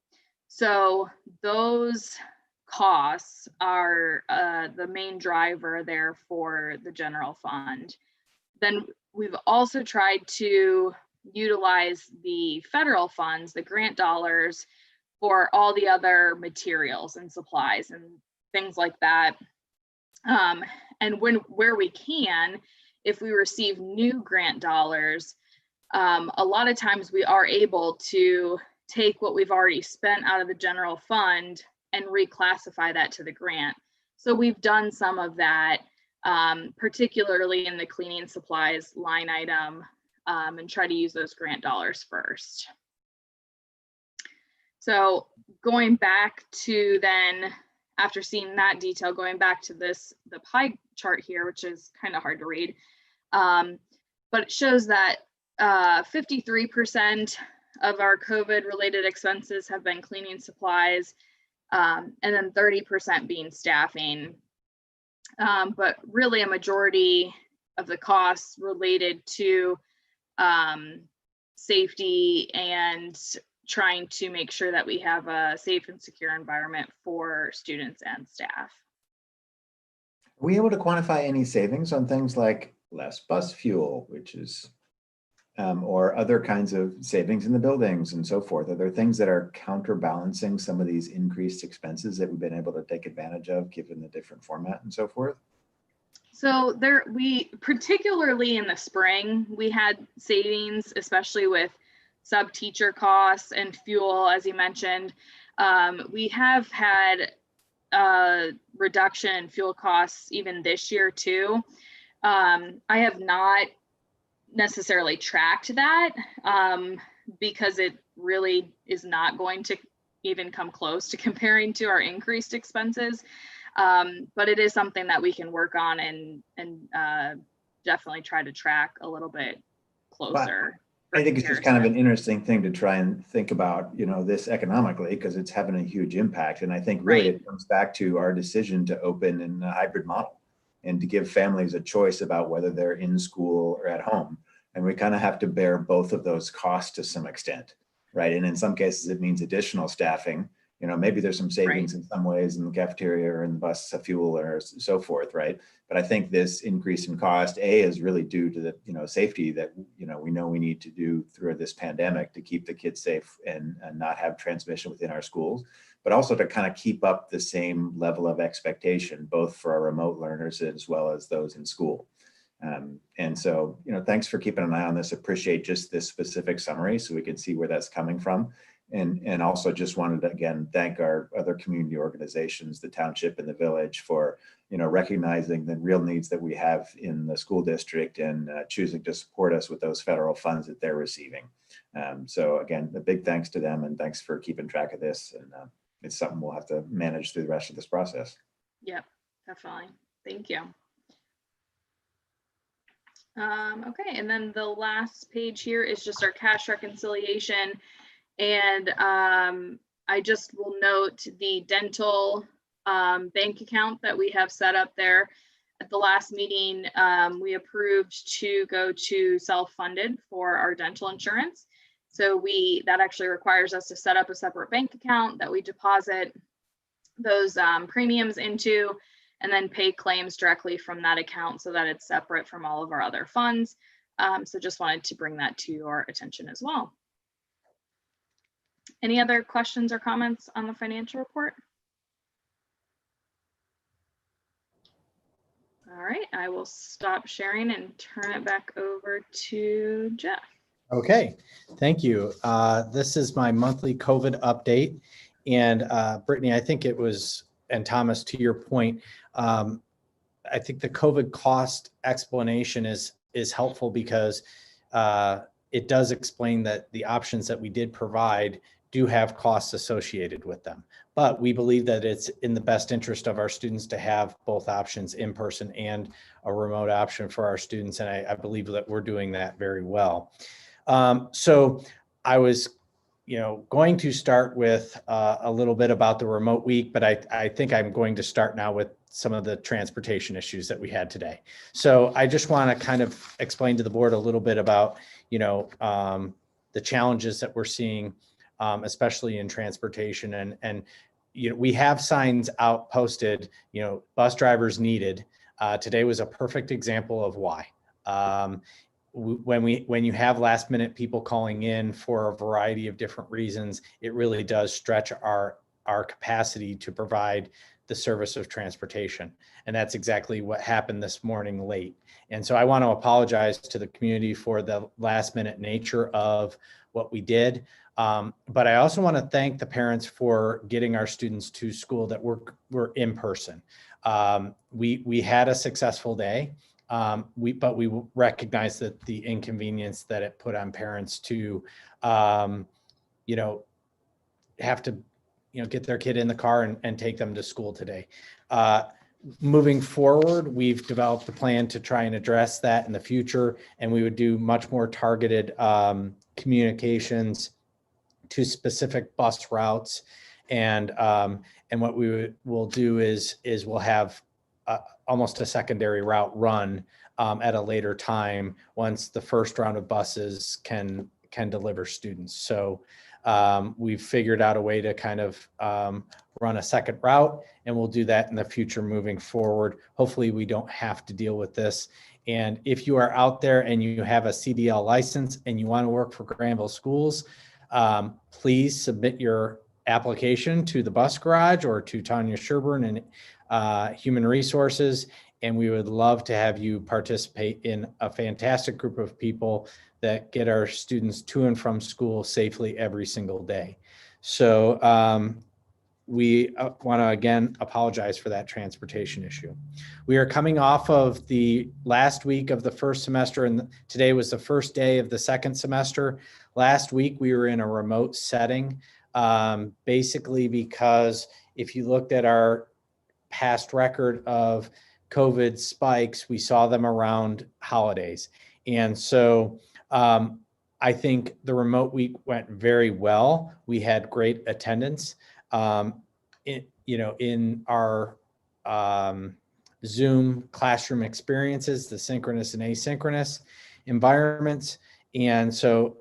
So those costs are the main driver there for the general fund. Then we've also tried to utilize the federal funds, the grant dollars, for all the other materials and supplies and things like that. And where we can, if we receive new grant dollars, a lot of times we are able to take what we've already spent out of the general fund and reclassify that to the grant. So we've done some of that, particularly in the cleaning supplies line item, and try to use those grant dollars first. So going back to then, after seeing that detail, going back to the pie chart here, which is kind of hard to read, but it shows that 53% of our COVID related expenses have been cleaning supplies, and then 30% being staffing. But really a majority of the costs related to safety and trying to make sure that we have a safe and secure environment for students and staff. Are we able to quantify any savings on things like less bus fuel, which is, or other kinds of savings in the buildings and so forth? Are there things that are counterbalancing some of these increased expenses that we've been able to take advantage of given the different format and so forth? So we particularly in the spring, we had savings, especially with sub-teacher costs and fuel, as you mentioned. We have had a reduction in fuel costs even this year too. I have not necessarily tracked that because it really is not going to even come close to comparing to our increased expenses. But it is something that we can work on and definitely try to track a little bit closer. I think it's just kind of an interesting thing to try and think about, you know, this economically, because it's having a huge impact. And I think really it comes back to our decision to open in a hybrid model and to give families a choice about whether they're in school or at home. And we kind of have to bear both of those costs to some extent, right? And in some cases, it means additional staffing. You know, maybe there's some savings in some ways in the cafeteria or in the bus fuel or so forth, right? But I think this increase in cost, is really due to the, you know, safety that, you know we need to do through this pandemic to keep the kids safe and not have transmission within our schools, but also to kind of keep up the same level of expectation, both for our remote learners as well as those in school. And so, you know, thanks for keeping an eye on this. Appreciate just this specific summary so we can see where that's coming from. And also just wanted to again thank our other community organizations, the township and the village, for recognizing the real needs that we have in the school district and choosing to support us with those federal funds that they're receiving. So again, a big thanks to them, and thanks for keeping track of this. And it's something we'll have to manage through the rest of this process. Yep, definitely. Thank you. Okay, and then the last page here is just our cash reconciliation. And I just will note the dental bank account that we have set up there. At the last meeting, we approved to go to self-funded for our dental insurance. So that actually requires us to set up a separate bank account that we deposit those premiums into, and then pay claims directly from that account so that it's separate from all of our other funds. So just wanted to bring that to your attention as well. Any other questions or comments on the financial report? All right, I will stop sharing and turn it back over to Jeff. Okay, thank you. This is my monthly COVID update. And Brittany, I think it was, and Thomas, to your point, I think the COVID cost explanation is helpful because it does explain that the options that we did provide do have costs associated with them. But we believe that it's in the best interest of our students to have both options, in person and a remote option for our students. And I believe that we're doing that very well. So I was going to start with a little bit about the remote week, but I think I'm going to start now with some of the transportation issues that we had today. So I just want to kind of explain to the board a little bit about, the challenges that we're seeing, especially in transportation. And we have signs out posted, bus drivers needed. Today was a perfect example of why. When you have last minute people calling in for a variety of different reasons, it really does stretch our capacity to provide the service of transportation. And that's exactly what happened this morning late. And so I want to apologize to the community for the last minute nature of what we did. But I also want to thank the parents for getting our students to school that were in person. We had a successful day. But we recognize that the inconvenience that it put on parents to, have to, get their kid in the car and take them to school today. Moving forward, we've developed a plan to try and address that in the future, and we would do much more targeted communications to specific bus routes. And what will do is we'll have almost a secondary route run at a later time once the first round of buses can deliver students. So we've figured out a way to kind of run a second route, and we'll do that in the future moving forward. Hopefully we don't have to deal with this. And if you are out there and you have a CDL license and you want to work for Granville Schools, please submit your application to the bus garage or to Tanya Sherburne and Human Resources. And we would love to have you participate in a fantastic group of people that get our students to and from school safely every single day. So we want to again apologize for that transportation issue. We are coming off of the last week of the first semester, and today was the first day of the second semester. Last week we were in a remote setting, basically because if you looked at our past record of COVID spikes, we saw them around holidays. And so I think the remote week went very well. We had great attendance in our Zoom classroom experiences, the synchronous and asynchronous environments. And so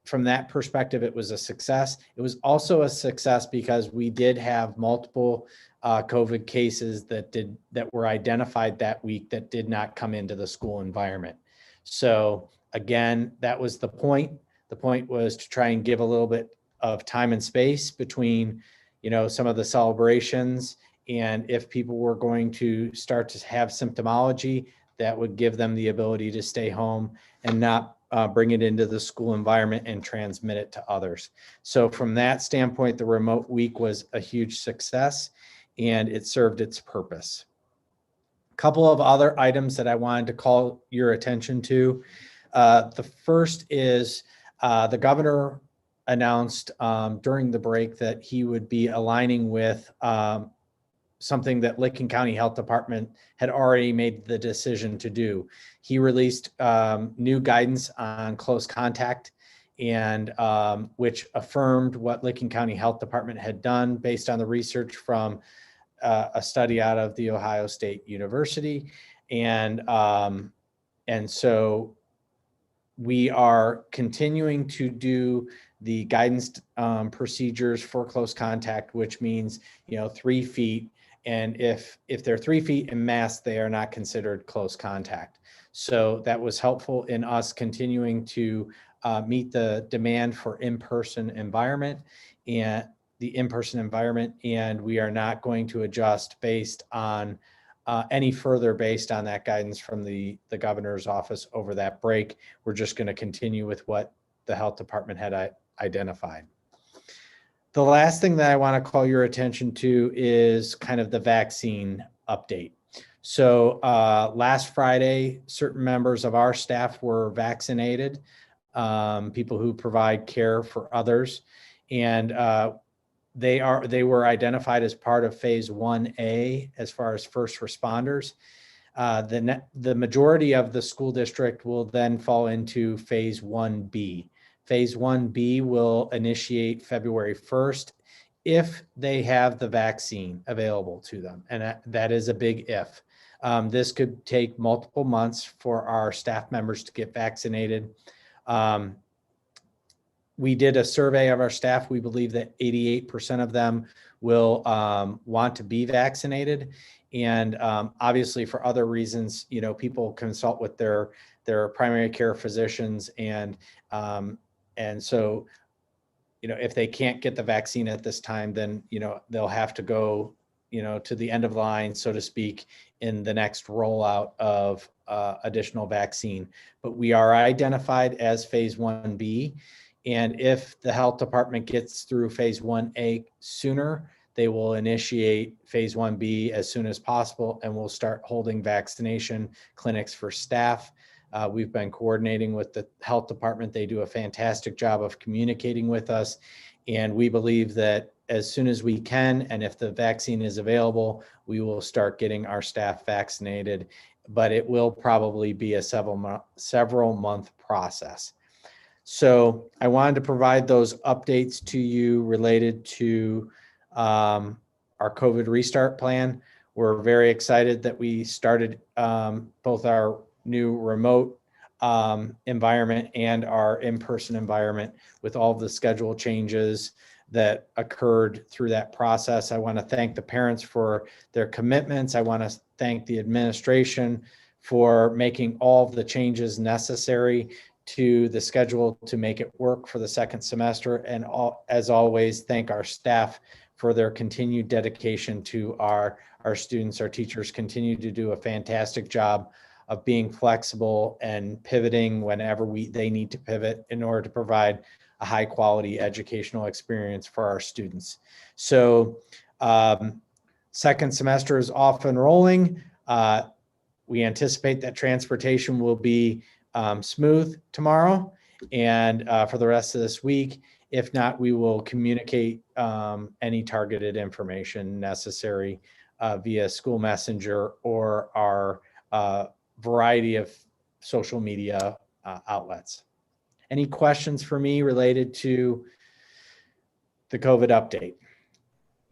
from that perspective, it was a success. It was also a success because we did have multiple COVID cases that were identified that week that did not come into the school environment. So again, that was the point. The point was to try and give a little bit of time and space between, some of the celebrations. And if people were going to start to have symptomology, that would give them the ability to stay home and not bring it into the school environment and transmit it to others. So from that standpoint, the remote week was a huge success and it served its purpose. A couple of other items that I wanted to call your attention to. The first is the governor announced during the break that he would be aligning with something that Licking County Health Department had already made the decision to do. He released new guidance on close contact, and which affirmed what Licking County Health Department had done based on the research from a study out of the Ohio State University. And so we are continuing to do the guidance procedures for close contact, which means, 3 feet. And if they're 3 feet in mass, they are not considered close contact. So that was helpful in us continuing to meet the demand for in-person environment and the in-person environment. And we are not going to adjust based on any further based on that guidance from the governor's office over that break. We're just going to continue with what the health department had identified. The last thing that I want to call your attention to is kind of the vaccine update. So last Friday, certain members of our staff were vaccinated, people who provide care for others, and they were identified as part of phase 1A as far as first responders. The majority of the school district will then fall into phase 1B. Phase 1B will initiate February 1st if they have the vaccine available to them. And that is a big if. This could take multiple months for our staff members to get vaccinated. We did a survey of our staff. We believe that 88% of them will want to be vaccinated. And obviously for other reasons, people consult with their primary care physicians. And so, if they can't get the vaccine at this time, then, they'll have to go, to the end of the line, so to speak, in the next rollout of additional vaccine. But we are identified as phase 1B. And if the health department gets through phase 1A sooner, they will initiate phase 1B as soon as possible, and we'll start holding vaccination clinics for staff. We've been coordinating with the health department. They do a fantastic job of communicating with us. And we believe that as soon as we can, and if the vaccine is available, we will start getting our staff vaccinated, but it will probably be a several month process. So I wanted to provide those updates to you related to our COVID restart plan. We're very excited that we started both our new remote environment and our in-person environment with all of the schedule changes that occurred through that process. I want to thank the parents for their commitments. I want to thank the administration for making all of the changes necessary to the schedule to make it work for the second semester. And as always, thank our staff for their continued dedication to our students. Our teachers continue to do a fantastic job of being flexible and pivoting whenever they need to pivot in order to provide a high quality educational experience for our students. So second semester is off and rolling. We anticipate that transportation will be smooth tomorrow and for the rest of this week. If not, we will communicate any targeted information necessary via school messenger or our variety of social media outlets. Any questions for me related to the COVID update?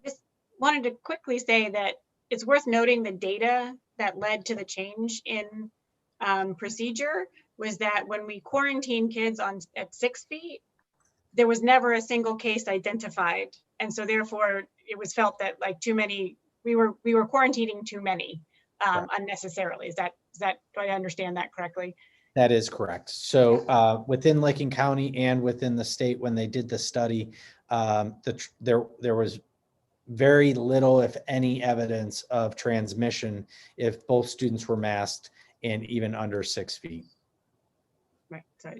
Just wanted to quickly say that it's worth noting the data that led to the change in procedure was that when we quarantine kids at 6 feet, there was never a single case identified. And so therefore it was felt that like we were quarantining too many unnecessarily. Is that, do I understand that correctly? That is correct. So within Licking County and within the state, when they did the study, there was very little, if any, evidence of transmission if both students were masked and even under 6 feet. Right. So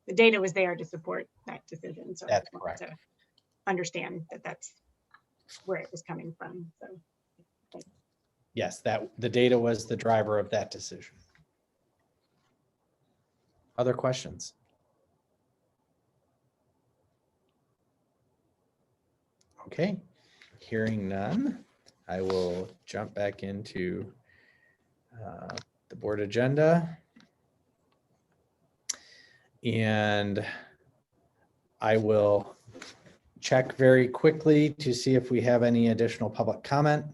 the data was there to support that decision. So I That's just wanted correct. to understand that that's where it was coming from. So Yes, that the data was the driver of that decision. Other questions? Okay, hearing none, I will jump back into the board agenda. And I will check very quickly to see if we have any additional public comment.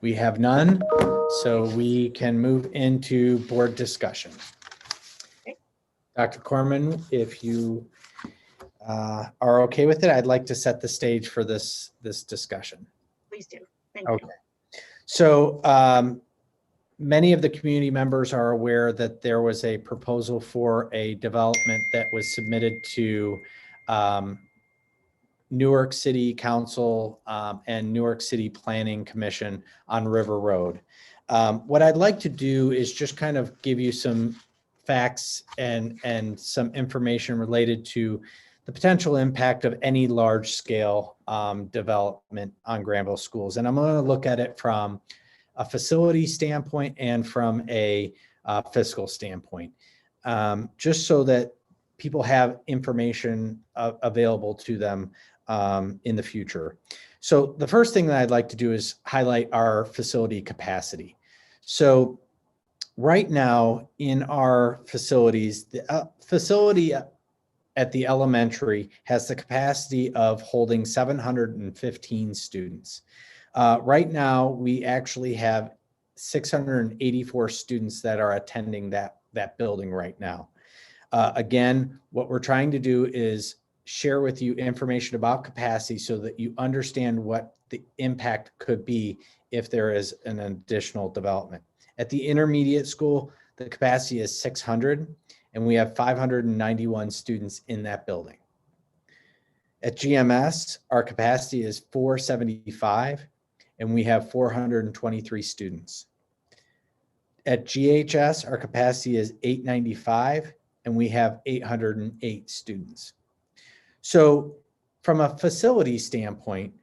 We have none, so we can move into board discussion. Dr. Corman, if you are okay with it, I'd like to set the stage for this discussion. please do. Thank Okay. you. So many of the community members are aware that there was a proposal for a development that was submitted to Newark City Council and Newark City Planning Commission on River Road. What I'd like to do is just kind of give you some facts and some information related to the potential impact of any large scale development on Granville schools. And I'm going to look at it from a facility standpoint and from a fiscal standpoint, just so that people have information available to them in the future. So the first thing that I'd like to do is highlight our facility capacity. So right now in our facilities, the facility at the elementary has the capacity of holding 715 students. Right now, we actually have 684 students that are attending that building right now. Again, what we're trying to do is share with you information about capacity so that you understand what the impact could be if there is an additional development. At the intermediate school, the capacity is 600, and we have 591 students in that building. At GMS, our capacity is 475, and we have 423 students. At GHS, our capacity is 895, and we have 808 students. So from a facility standpoint,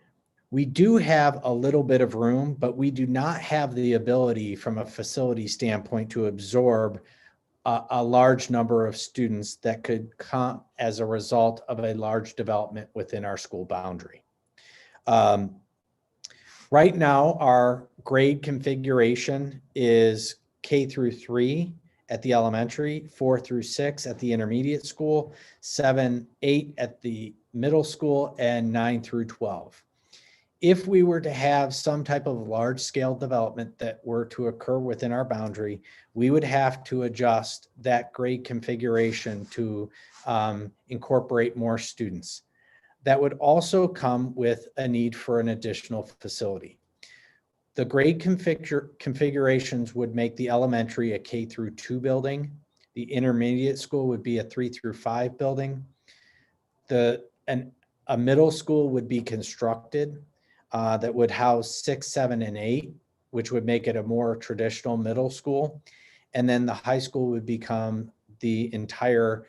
we do have a little bit of room, but we do not have the ability from a facility standpoint to absorb a large number of students that could come as a result of a large development within our school boundary. Right now, our grade configuration is K through 3 at the elementary, 4 through 6 at the intermediate school, 7, 8 at the middle school, and 9 through 12. If we were to have some type of large scale development that were to occur within our boundary, we would have to adjust that grade configuration to incorporate more students. That would also come with a need for an additional facility. The grade configurations would make the elementary a K through 2 building. The intermediate school would be a 3 through 5 building. A middle school would be constructed that would house 6, 7, and 8, which would make it a more traditional middle school. And then the high school would become the entire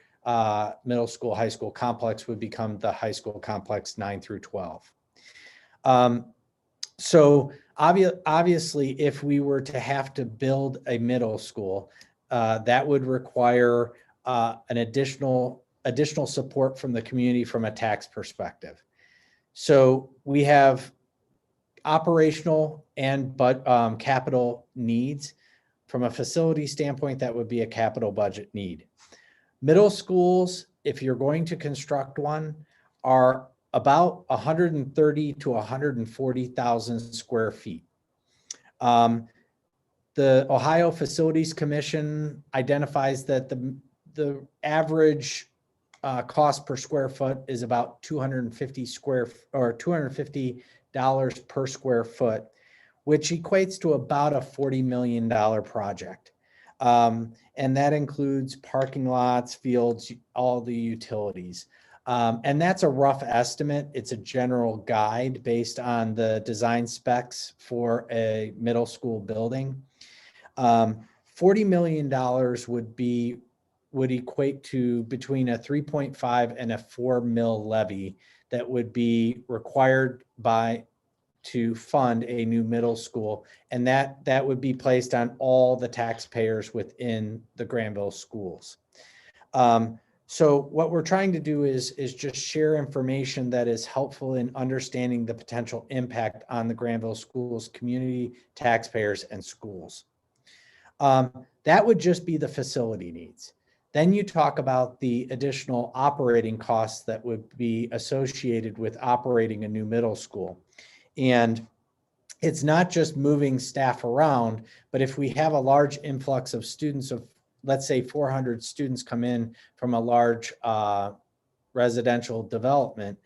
middle school, high school complex would become the high school complex 9 through 12. So obviously, if we were to have to build a middle school, that would require an additional support from the community from a tax perspective. So we have operational and capital needs. From a facility standpoint, that would be a capital budget need. Middle schools, if you're going to construct one, are about 130 to 140,000 square feet. The Ohio Facilities Commission identifies that the average cost per square foot is about $250 per square foot, which equates to about a $40 million project. And that includes parking lots, fields, all the utilities. And that's a rough estimate. It's a general guide based on the design specs for a middle school building. $40 million would equate to between a 3.5 and a 4 mil levy that would be required to fund a new middle school. And that would be placed on all the taxpayers within the Granville schools. So what we're trying to do is just share information that is helpful in understanding the potential impact on the Granville schools, community, taxpayers, and schools. That would just be the facility needs. Then you talk about the additional operating costs that would be associated with operating a new middle school. And it's not just moving staff around, but if we have a large influx of students of, let's say 400 students come in from a large residential development,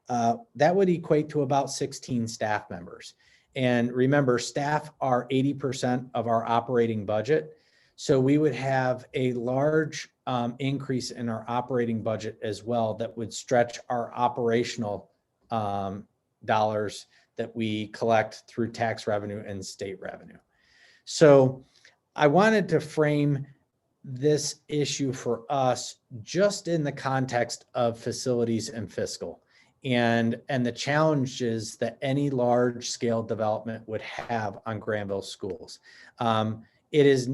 that would equate to about 16 staff members. And remember, staff are 80% of our operating budget. So we would have a large increase in our operating budget as well that would stretch our operational dollars that we collect through tax revenue and state revenue. So I wanted to frame this issue for us just in the context of facilities and fiscal and the challenges that any large scale development would have on Granville schools. It is,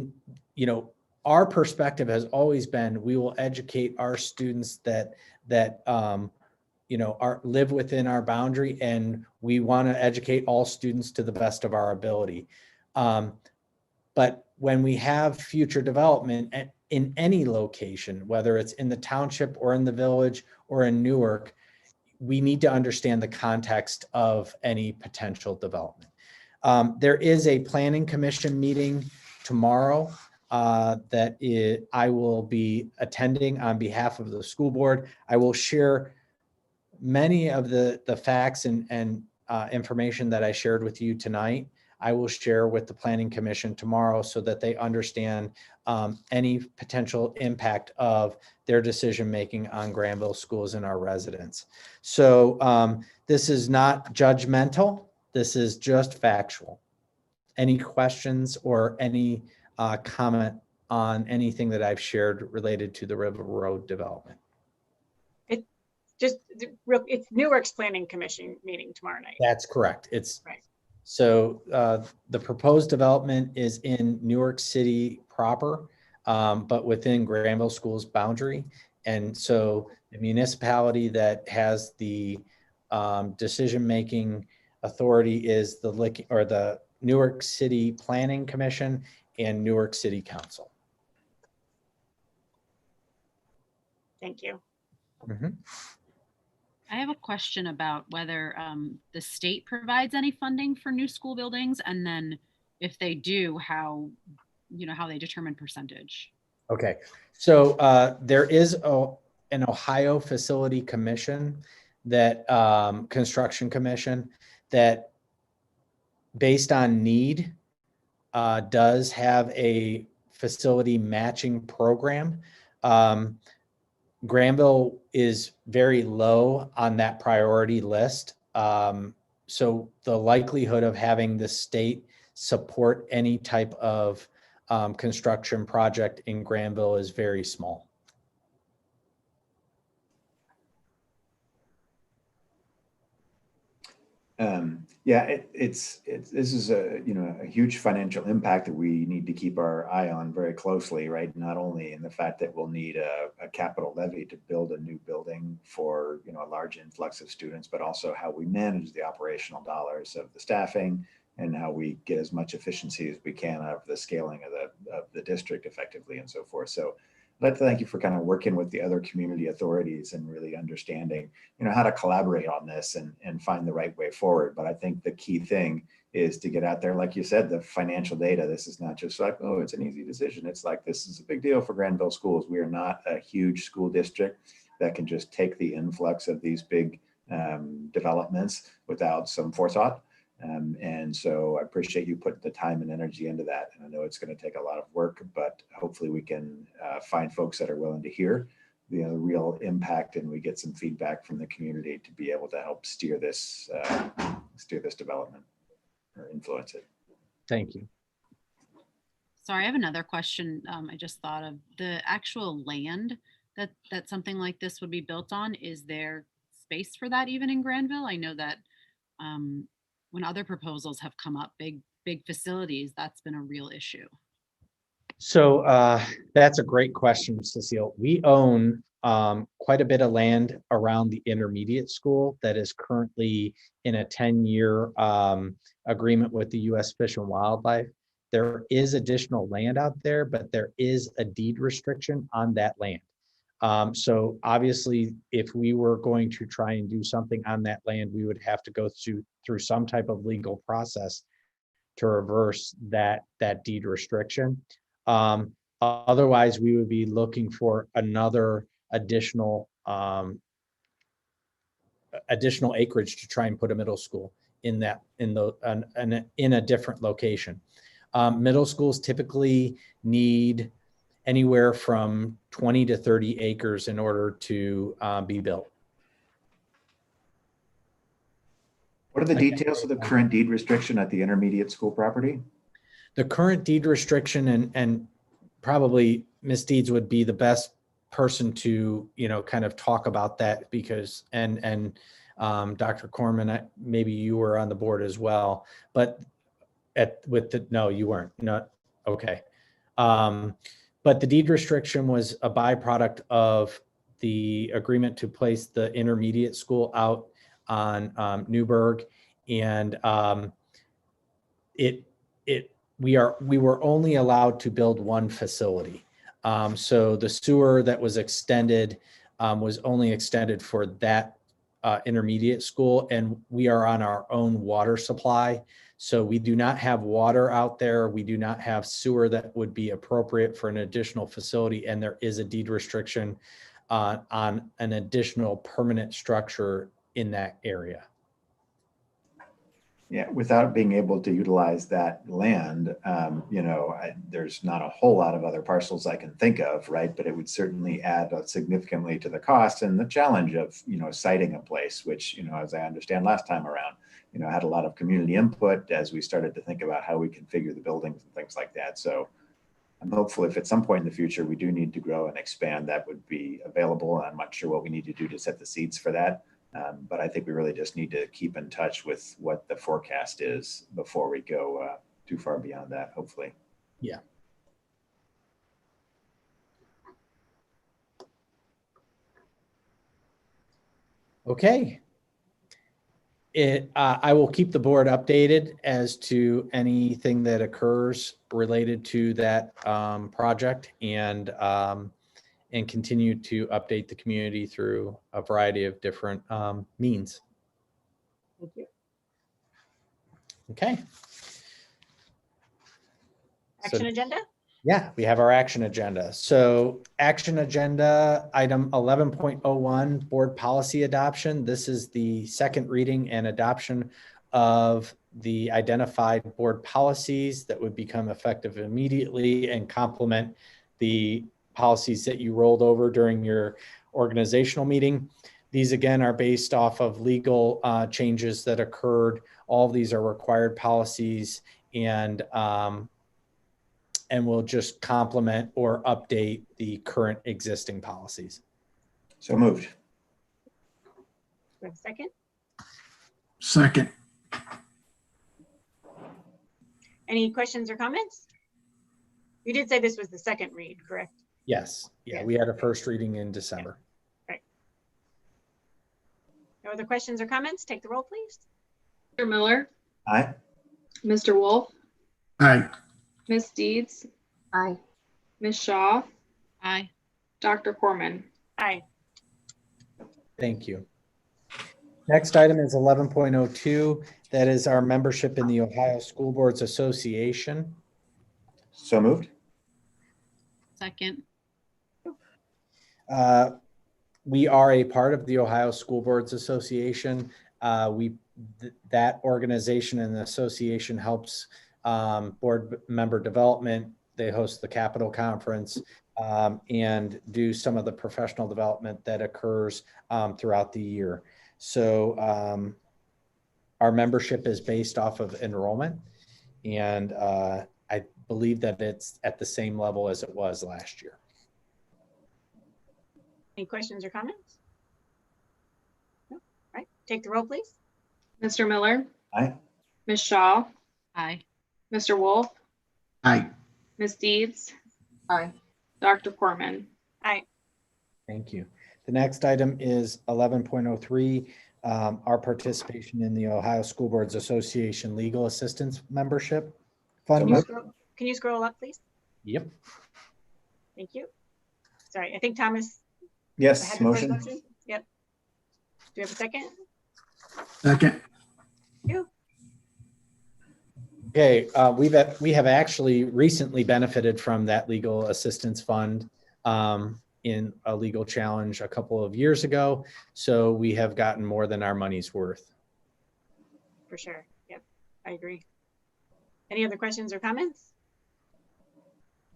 our perspective has always been, we will educate our students that live within our boundary, and we want to educate all students to the best of our ability. But when we have future development in any location, whether it's in the township or in the village or in Newark, we need to understand the context of any potential development. There is a planning commission meeting tomorrow that I will be attending on behalf of the school board. I will share many of the facts and information that I shared with you tonight. I will share with the Planning Commission tomorrow so that they understand any potential impact of their decision-making on Granville schools and our residents. So this is not judgmental. This is just factual. Any questions or any comment on anything that I've shared related to the River Road development? It's Newark's Planning Commission meeting tomorrow night. That's correct. It's right. So the proposed development is in Newark City proper, but within Granville Schools boundary. And so the municipality that has the decision-making authority is the Newark City Planning Commission and Newark City Council. Thank you. Mm-hmm. I have a question about whether the state provides any funding for new school buildings, and then if they do, how they determine percentage. Okay, so there is an Ohio Facility Commission that construction commission that, based on need, does have a facility matching program. Granville is very low on that priority list. So the likelihood of having the state support any type of construction project in Granville is very small. This is a huge financial impact that we need to keep our eye on very closely, right? Not only in the fact that we'll need a capital levy to build a new building for a large influx of students, but also how we manage the operational dollars of the staffing and how we get as much efficiency as we can out of the scaling of the district effectively and so forth. So I'd like to thank you for kind of working with the other community authorities and really understanding, how to collaborate on this and find the right way forward. But I think the key thing is to get out there, like you said, the financial data. This is not just like, oh, it's an easy decision. It's like, this is a big deal for Granville schools. We are not a huge school district that can just take the influx of these big developments without some forethought. And so I appreciate you putting the time and energy into that. And I know it's going to take a lot of work, but hopefully we can find folks that are willing to hear the real impact, and we get some feedback from the community to be able to help steer this development or influence it. Thank you. Sorry, I have another question. I just thought of the actual land that something like this would be built on. Is there space for that even in Granville? I know that when other proposals have come up, big facilities, that's been a real issue. So that's a great question, Cecile. We own quite a bit of land around the intermediate school that is currently in a 10-year agreement with the U.S. Fish and Wildlife. There is additional land out there, but there is a deed restriction on that land. So obviously, if we were going to try and do something on that land, we would have to go through some type of legal process to reverse that deed restriction. Otherwise, we would be looking for another additional acreage to try and put a middle school in a different location. Middle schools typically need anywhere from 20 to 30 acres in order to be built. What are the details of the current deed restriction at the intermediate school property? The current deed restriction, and probably Ms. Deeds would be the best person to, kind of talk about that, because, and Dr. Corman, maybe you were on the board as well, but no, you weren't, not, okay. But the deed restriction was a byproduct of the agreement to place the intermediate school out on Newburgh, and we were only allowed to build one facility. So the sewer that was extended was only extended for that intermediate school, and we are on our own water supply. So we do not have water out there. We do not have sewer that would be appropriate for an additional facility, and there is a deed restriction on an additional permanent structure in that area. Yeah, without being able to utilize that land, there's not a whole lot of other parcels I can think of, right? But it would certainly add significantly to the cost and the challenge of, siting a place, which, as I understand last time around, had a lot of community input as we started to think about how we configure the buildings and things like that. So I'm hopeful if at some point in the future we do need to grow and expand, that would be available. I'm not sure what we need to do to set the seeds for that. But I think we really just need to keep in touch with what the forecast is before we go too far beyond that, hopefully. Yeah. Okay. I will keep the board updated as to anything that occurs related to that project, and continue to update the community through a variety of different means. Thank you. Okay. Action agenda? Yeah, we have our action agenda. So action agenda item 11.01, board policy adoption. This is the second reading and adoption of the identified board policies that would become effective immediately and complement the policies that you rolled over during your organizational meeting. These again are based off of legal changes that occurred. All of these are required policies, and will just complement or update the current existing policies. So moved. Do we have a second? Second. Any questions or comments? You did say this was the second read, correct? Yes. Yeah, Yes. we had a first reading in December. Right. No other questions or comments? Take the roll, please. Mr. Miller, Aye. Mr. Wolf, Aye. Miss Deeds, Aye. Miss Shaw, Aye. Dr. Corman. Aye. Thank you. Next item is 11.02. That is our membership in the Ohio School Boards Association. So moved. Second. We are a part of the Ohio School Boards Association. That organization and the association helps board member development. They host the Capitol Conference. and do some of the professional development that occurs throughout the year. So our membership is based off of enrollment, and I believe that it's at the same level as it was last year. Any questions or comments? No? All right, take the roll, please. Mr. Miller, Aye. Ms. Shaw, Aye. Mr. Wolf, Aye. Ms. Deeds, Aye. Dr. Corman. Aye. Thank you. The next item is 11.03, our participation in the Ohio School Boards Association Legal Assistance Membership Fund. Can you scroll up, please? Yep. Thank you. Sorry, I think Thomas Yes, had the first motion. motion. Yep. Do we have a second? Second. You. Okay, we have actually recently benefited from that legal assistance fund in a legal challenge a couple of years ago. So we have gotten more than our money's worth. For sure. Yep, I agree. Any other questions or comments?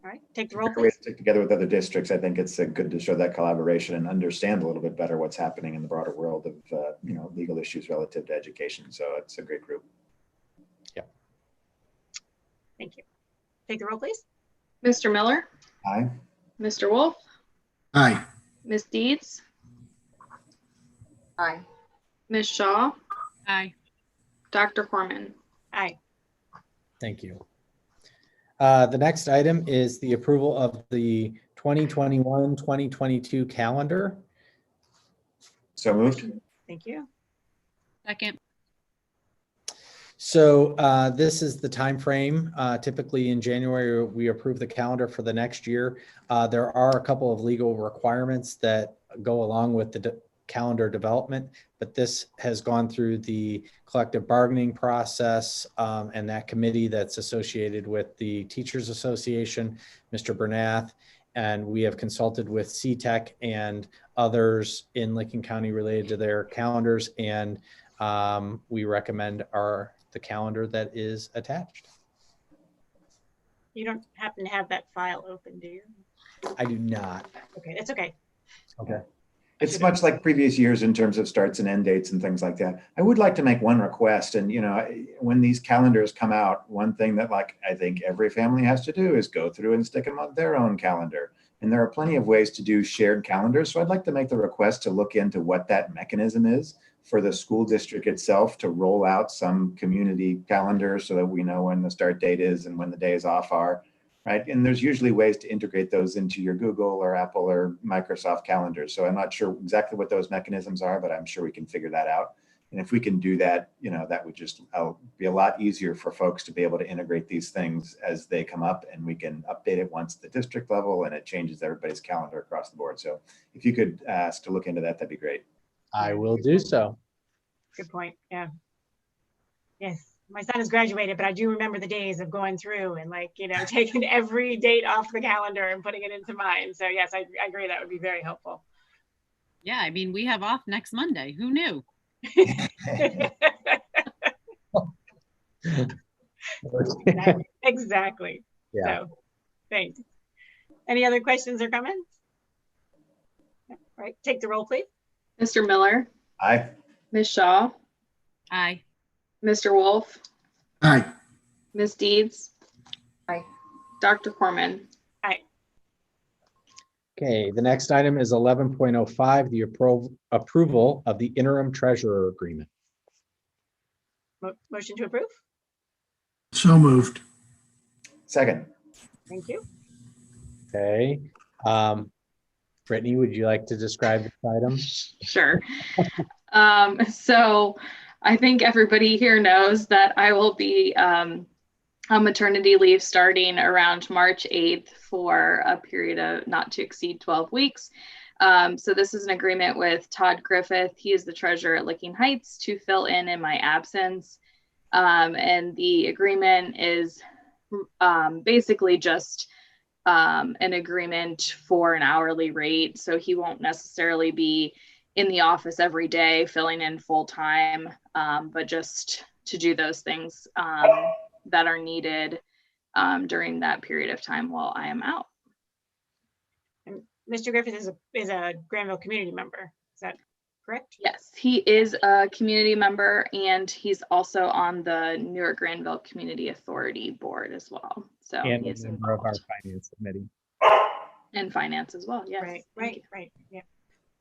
All right, take the roll, We please. stick together with other districts. I think it's good to show that collaboration and understand a little bit better what's happening in the broader world of legal issues relative to education. So it's a great group. Thank you. Take the roll, please. Mr. Miller, Aye. Mr. Wolf, Aye. Ms. Deeds, Aye. Ms. Shaw, Aye. Dr. Corman. Aye. Thank you. The next item is the approval of the 2021-2022 calendar. So moved. Thank you. Second. So this is the time frame. Typically in January, we approve the calendar for the next year. There are a couple of legal requirements that go along with the calendar development, but this has gone through the collective bargaining process and that committee that's associated with the Teachers Association, Mr. Bernath, and we have consulted with CTEC and others in Licking County related to their calendars, and we recommend the calendar that is attached. You don't happen to have that file open, do you? I do not. Okay, it's okay. Okay. It's much like previous years in terms of starts and end dates and things like that. I would like to make one request. And, when these calendars come out, one thing that I think every family has to do is go through and stick them on their own calendar. And there are plenty of ways to do shared calendars. So I'd like to make the request to look into what that mechanism is for the school district itself to roll out some community calendar so that we know when the start date is and when the days off are. Right. And there's usually ways to integrate those into your Google or Apple or Microsoft calendars. So I'm not sure exactly what those mechanisms are, but I'm sure we can figure that out. And if we can do that, that would just be a lot easier for folks to be able to integrate these things as they come up, and we can update it once at the district level and it changes everybody's calendar across the board. So if you could ask to look into that, that'd be great. I will do so. Good point. Yeah. Yes. My son has graduated, but I do remember the days of going through and taking every date off the calendar and putting it into mine. So yes, I agree. That would be very helpful. Yeah, I mean, we have off next Monday. Who knew? Exactly. Yeah. So thanks. Any other questions or comments? All right, take the roll, please. Mr. Miller, Aye. Ms. Shaw, Aye. Mr. Wolf, Aye. Ms. Deeds, Aye. Dr. Corman. Okay, the next item is 11.05, the approval of the interim treasurer agreement. Motion to approve. So moved. Second. Thank you. Okay. Brittany, would you like to describe this item? Sure. So I think everybody here knows that I will be on maternity leave starting around March 8th for a period of not to exceed 12 weeks. So this is an agreement with Todd Griffith. He is the treasurer at Licking Heights to fill in my absence. And the agreement is basically just an agreement for an hourly rate. So he won't necessarily be in the office every day filling in full time, but just to do those things that are needed during that period of time while I am out. Mr. Griffith is a Granville community member. Is that correct? Yes, he is a community member and he's also on the Newark Granville Community Authority Board as well. So And he a is member of our involved. finance committee. And finance as well. Yes. Right, thank you. right. Yeah.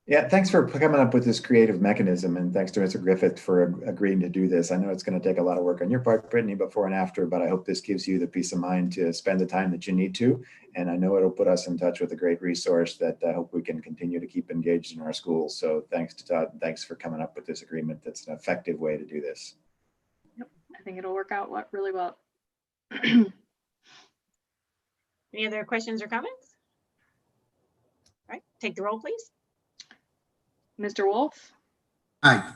Yeah, thanks for coming up with this creative mechanism, and thanks to Mr. Griffith for agreeing to do this. I know it's going to take a lot of work on your part, Brittany, before and after, but I hope this gives you the peace of mind to spend the time that you need to. And I know it'll put us in touch with a great resource that I hope we can continue to keep engaged in our schools. So thanks to Todd, thanks for coming up with this agreement. That's an effective way to do this. Yep. I think it'll work out really well. Any other questions or comments? All right, take the roll, please. Mr. Wolf, Aye.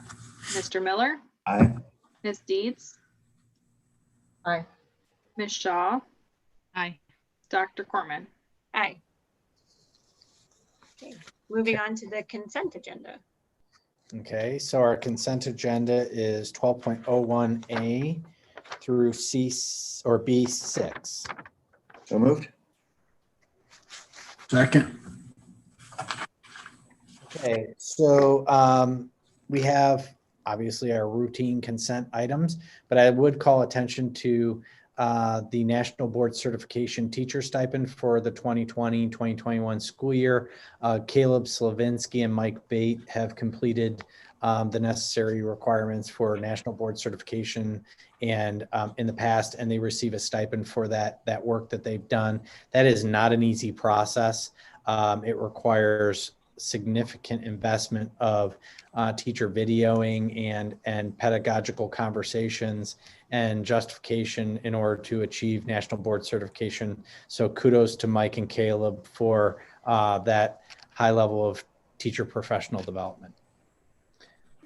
Mr. Miller, Aye. Ms. Deeds, Aye. Ms. Shaw, Aye. Dr. Corman. Aye. Okay, moving on to the consent agenda. Okay, so our consent agenda is 12.01A through C or B6. So moved. Second. Okay, so we have obviously our routine consent items, but I would call attention to the National Board Certification Teacher Stipend for the 2020-2021 school year. Caleb Slavinsky and Mike Bate have completed the necessary requirements for National Board Certification and in the past, and they receive a stipend for that work that they've done. That is not an easy process. It requires significant investment of teacher videoing and pedagogical conversations and justification in order to achieve National Board Certification. So kudos to Mike and Caleb for that high level of teacher professional development.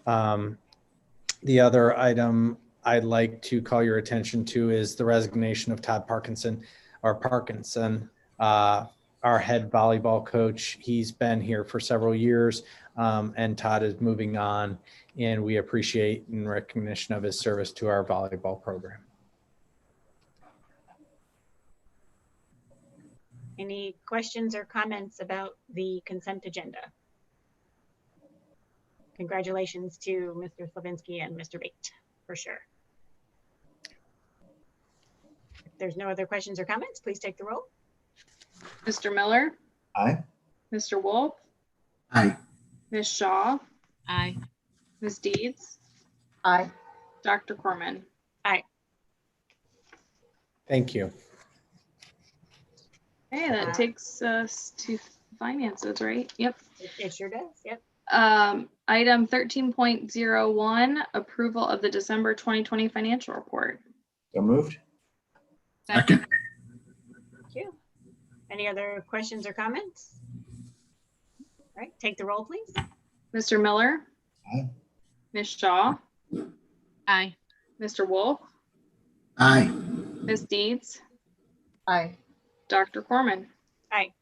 The other item I'd like to call your attention to is the resignation of Todd Parkinson, our head volleyball coach. He's been here for several years, and Todd is moving on, and we appreciate in recognition of his service to our volleyball program. Any questions or comments about the consent agenda? Congratulations to Mr. Slavinsky and Mr. Bate, for sure. If there's no other questions or comments, please take the roll. Mr. Miller, Aye. Mr. Wolf, Aye. Ms. Shaw, Aye. Ms. Deeds, Aye. Dr. Corman. Thank you. Okay, that takes us to finances, right? Yep. It sure does, yep. Item 13.01, approval of the December 2020 financial report. So moved. Second. Thank you. Any other questions or comments? All right, take the roll, please. Mr. Miller, Aye. Ms. Shaw, Aye. Mr. Wolf, Aye. Ms. Deeds, Aye. Dr. Corman. Aye.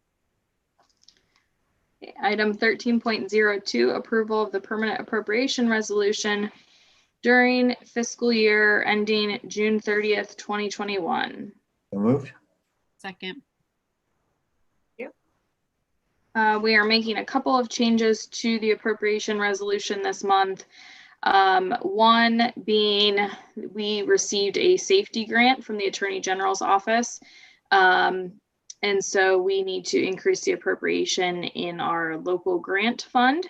Okay, item 13.02, approval of the permanent appropriation resolution during fiscal year ending June 30th, 2021. So moved. Second. We are making a couple of changes to the appropriation resolution this month. One being we received a safety grant from the Attorney General's office. And so we need to increase the appropriation in our local grant fund.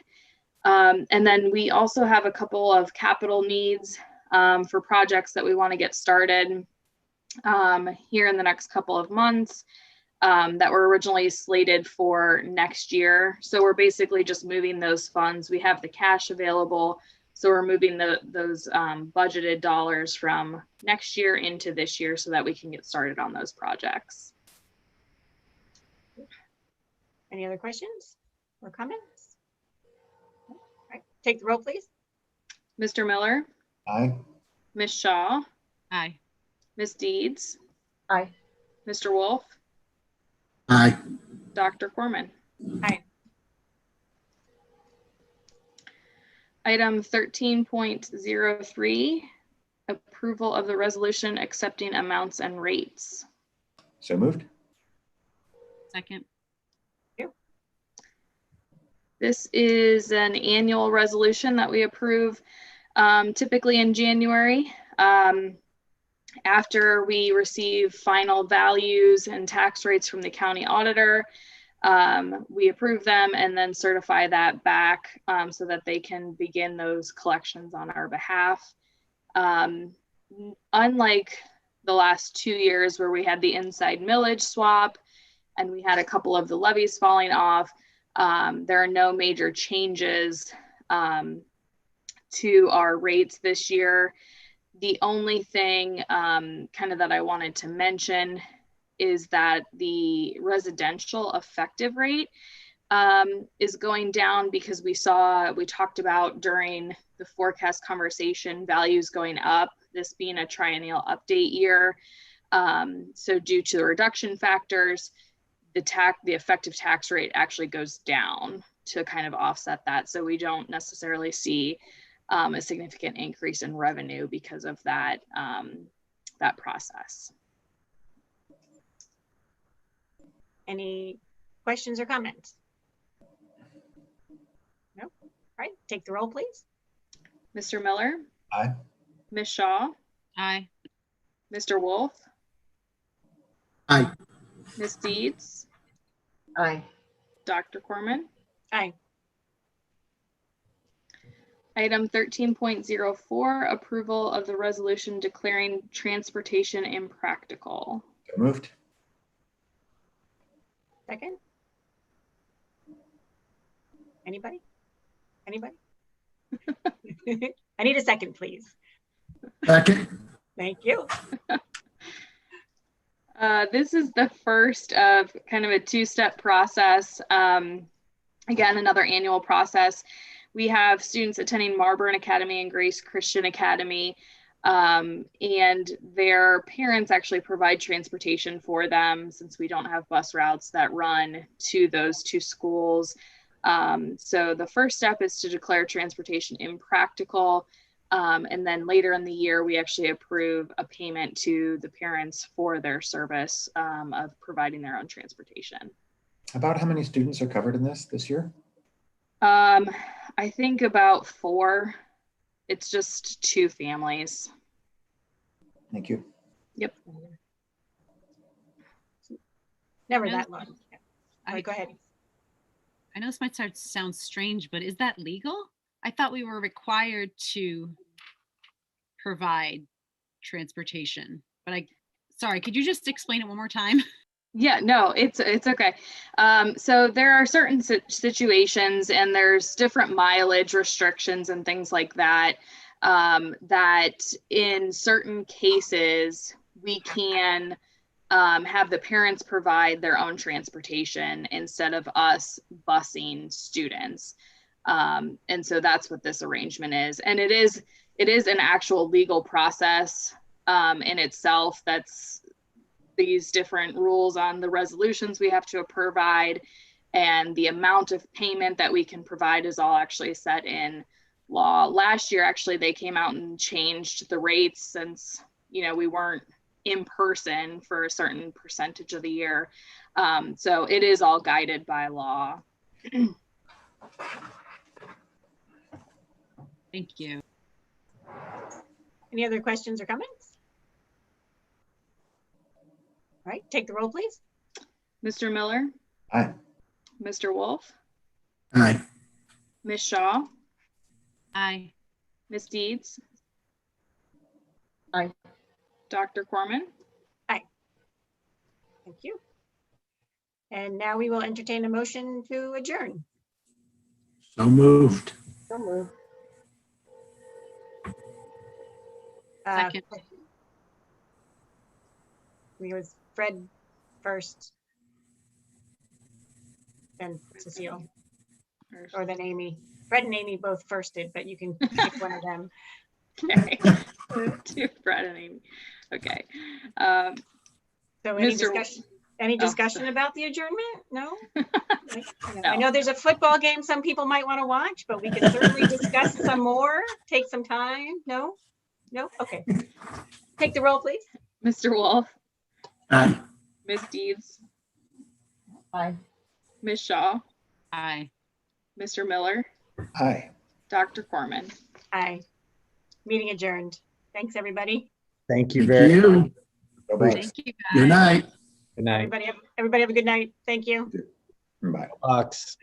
And then we also have a couple of capital needs for projects that we want to get started here in the next couple of months. That were originally slated for next year. So we're basically just moving those funds. We have the cash available. So we're moving those budgeted dollars from next year into this year so that we can get started on those projects. Any other questions or comments? All right, take the roll, please. Mr. Miller, Aye. Ms. Shaw, Aye. Ms. Deeds, Aye. Mr. Wolf, Aye. Dr. Corman. Aye. Item 13.03, approval of the resolution accepting amounts and rates. So moved. Second. This is an annual resolution that we approve typically in January. After we receive final values and tax rates from the county auditor, we approve them and then certify that back so that they can begin those collections on our behalf. Unlike the last 2 years where we had the inside millage swap and we had a couple of the levies falling off, there are no major changes to our rates this year. The only thing kind of that I wanted to mention is that the residential effective rate is going down because we talked about during the forecast conversation values going up, this being a triennial update year. So due to the reduction factors, the effective tax rate actually goes down to kind of offset that. So we don't necessarily see a significant increase in revenue because of that, that process. Any questions or comments? No? All right, take the roll, please. Mr. Miller? Aye. Ms. Shaw? Aye. Mr. Wolf? Aye. Ms. Deeds? Aye. Dr. Corman? Aye. Item 13.04, approval of the resolution declaring transportation impractical. So moved. Second? Anybody? Anybody? I need a second, please. Second. Thank you. This is the first of kind of a two-step process. Again, another annual process. We have students attending Marburn Academy and Grace Christian Academy, and their parents actually provide transportation for them since we don't have bus routes that run to those two schools. So the first step is to declare transportation impractical. And then later in the year, we actually approve a payment to the parents for their service of providing their own transportation. About how many students are covered in this year? I think about 4. It's just 2 families. Thank you. Yep. Never No, that long. Yeah. All right, go ahead. I know this might sound strange, but is that legal? I thought we were required to provide transportation, but sorry, could you just explain it one more time? Yeah, no, it's okay. So there are certain situations and there's different mileage restrictions and things like that, that in certain cases we can have the parents provide their own transportation instead of us busing students. And so that's what this arrangement is. And it is an actual legal process in itself. That's these different rules on the resolutions we have to provide, and the amount of payment that we can provide is all actually set in law. Last year, actually, they came out and changed the rates since, we weren't in person for a certain percentage of the year. So it is all guided by law. Thank you. Any other questions or comments? All right, take the roll, please. Mr. Miller? Aye. Mr. Wolf? Aye. Ms. Shaw? Aye. Ms. Deeds? Aye. Dr. Corman? Thank you. And now we will entertain a motion to adjourn. So moved. So moved. Second. We was Fred first, then Cecile, or then Amy. Fred and Amy both firsted, but you can pick one of them. Okay. To Brad and Amy. Okay. So any Mr. discussion? Any discussion about the adjournment? No? No. I know there's a football game some people might want to watch, but we can certainly discuss some more, take some time. No? No? Okay. Take the roll, please. Mr. Wolf? Aye. Ms. Deeds? Aye. Ms. Shaw? Aye. Mr. Miller, Aye. Dr. Corman. Aye. Meeting adjourned. Thanks, everybody. Thank you Thank very much. you. Bye-bye. Thank you, guys. Good night. Good night. Everybody have a good night. Thank you. Bye. Bucks.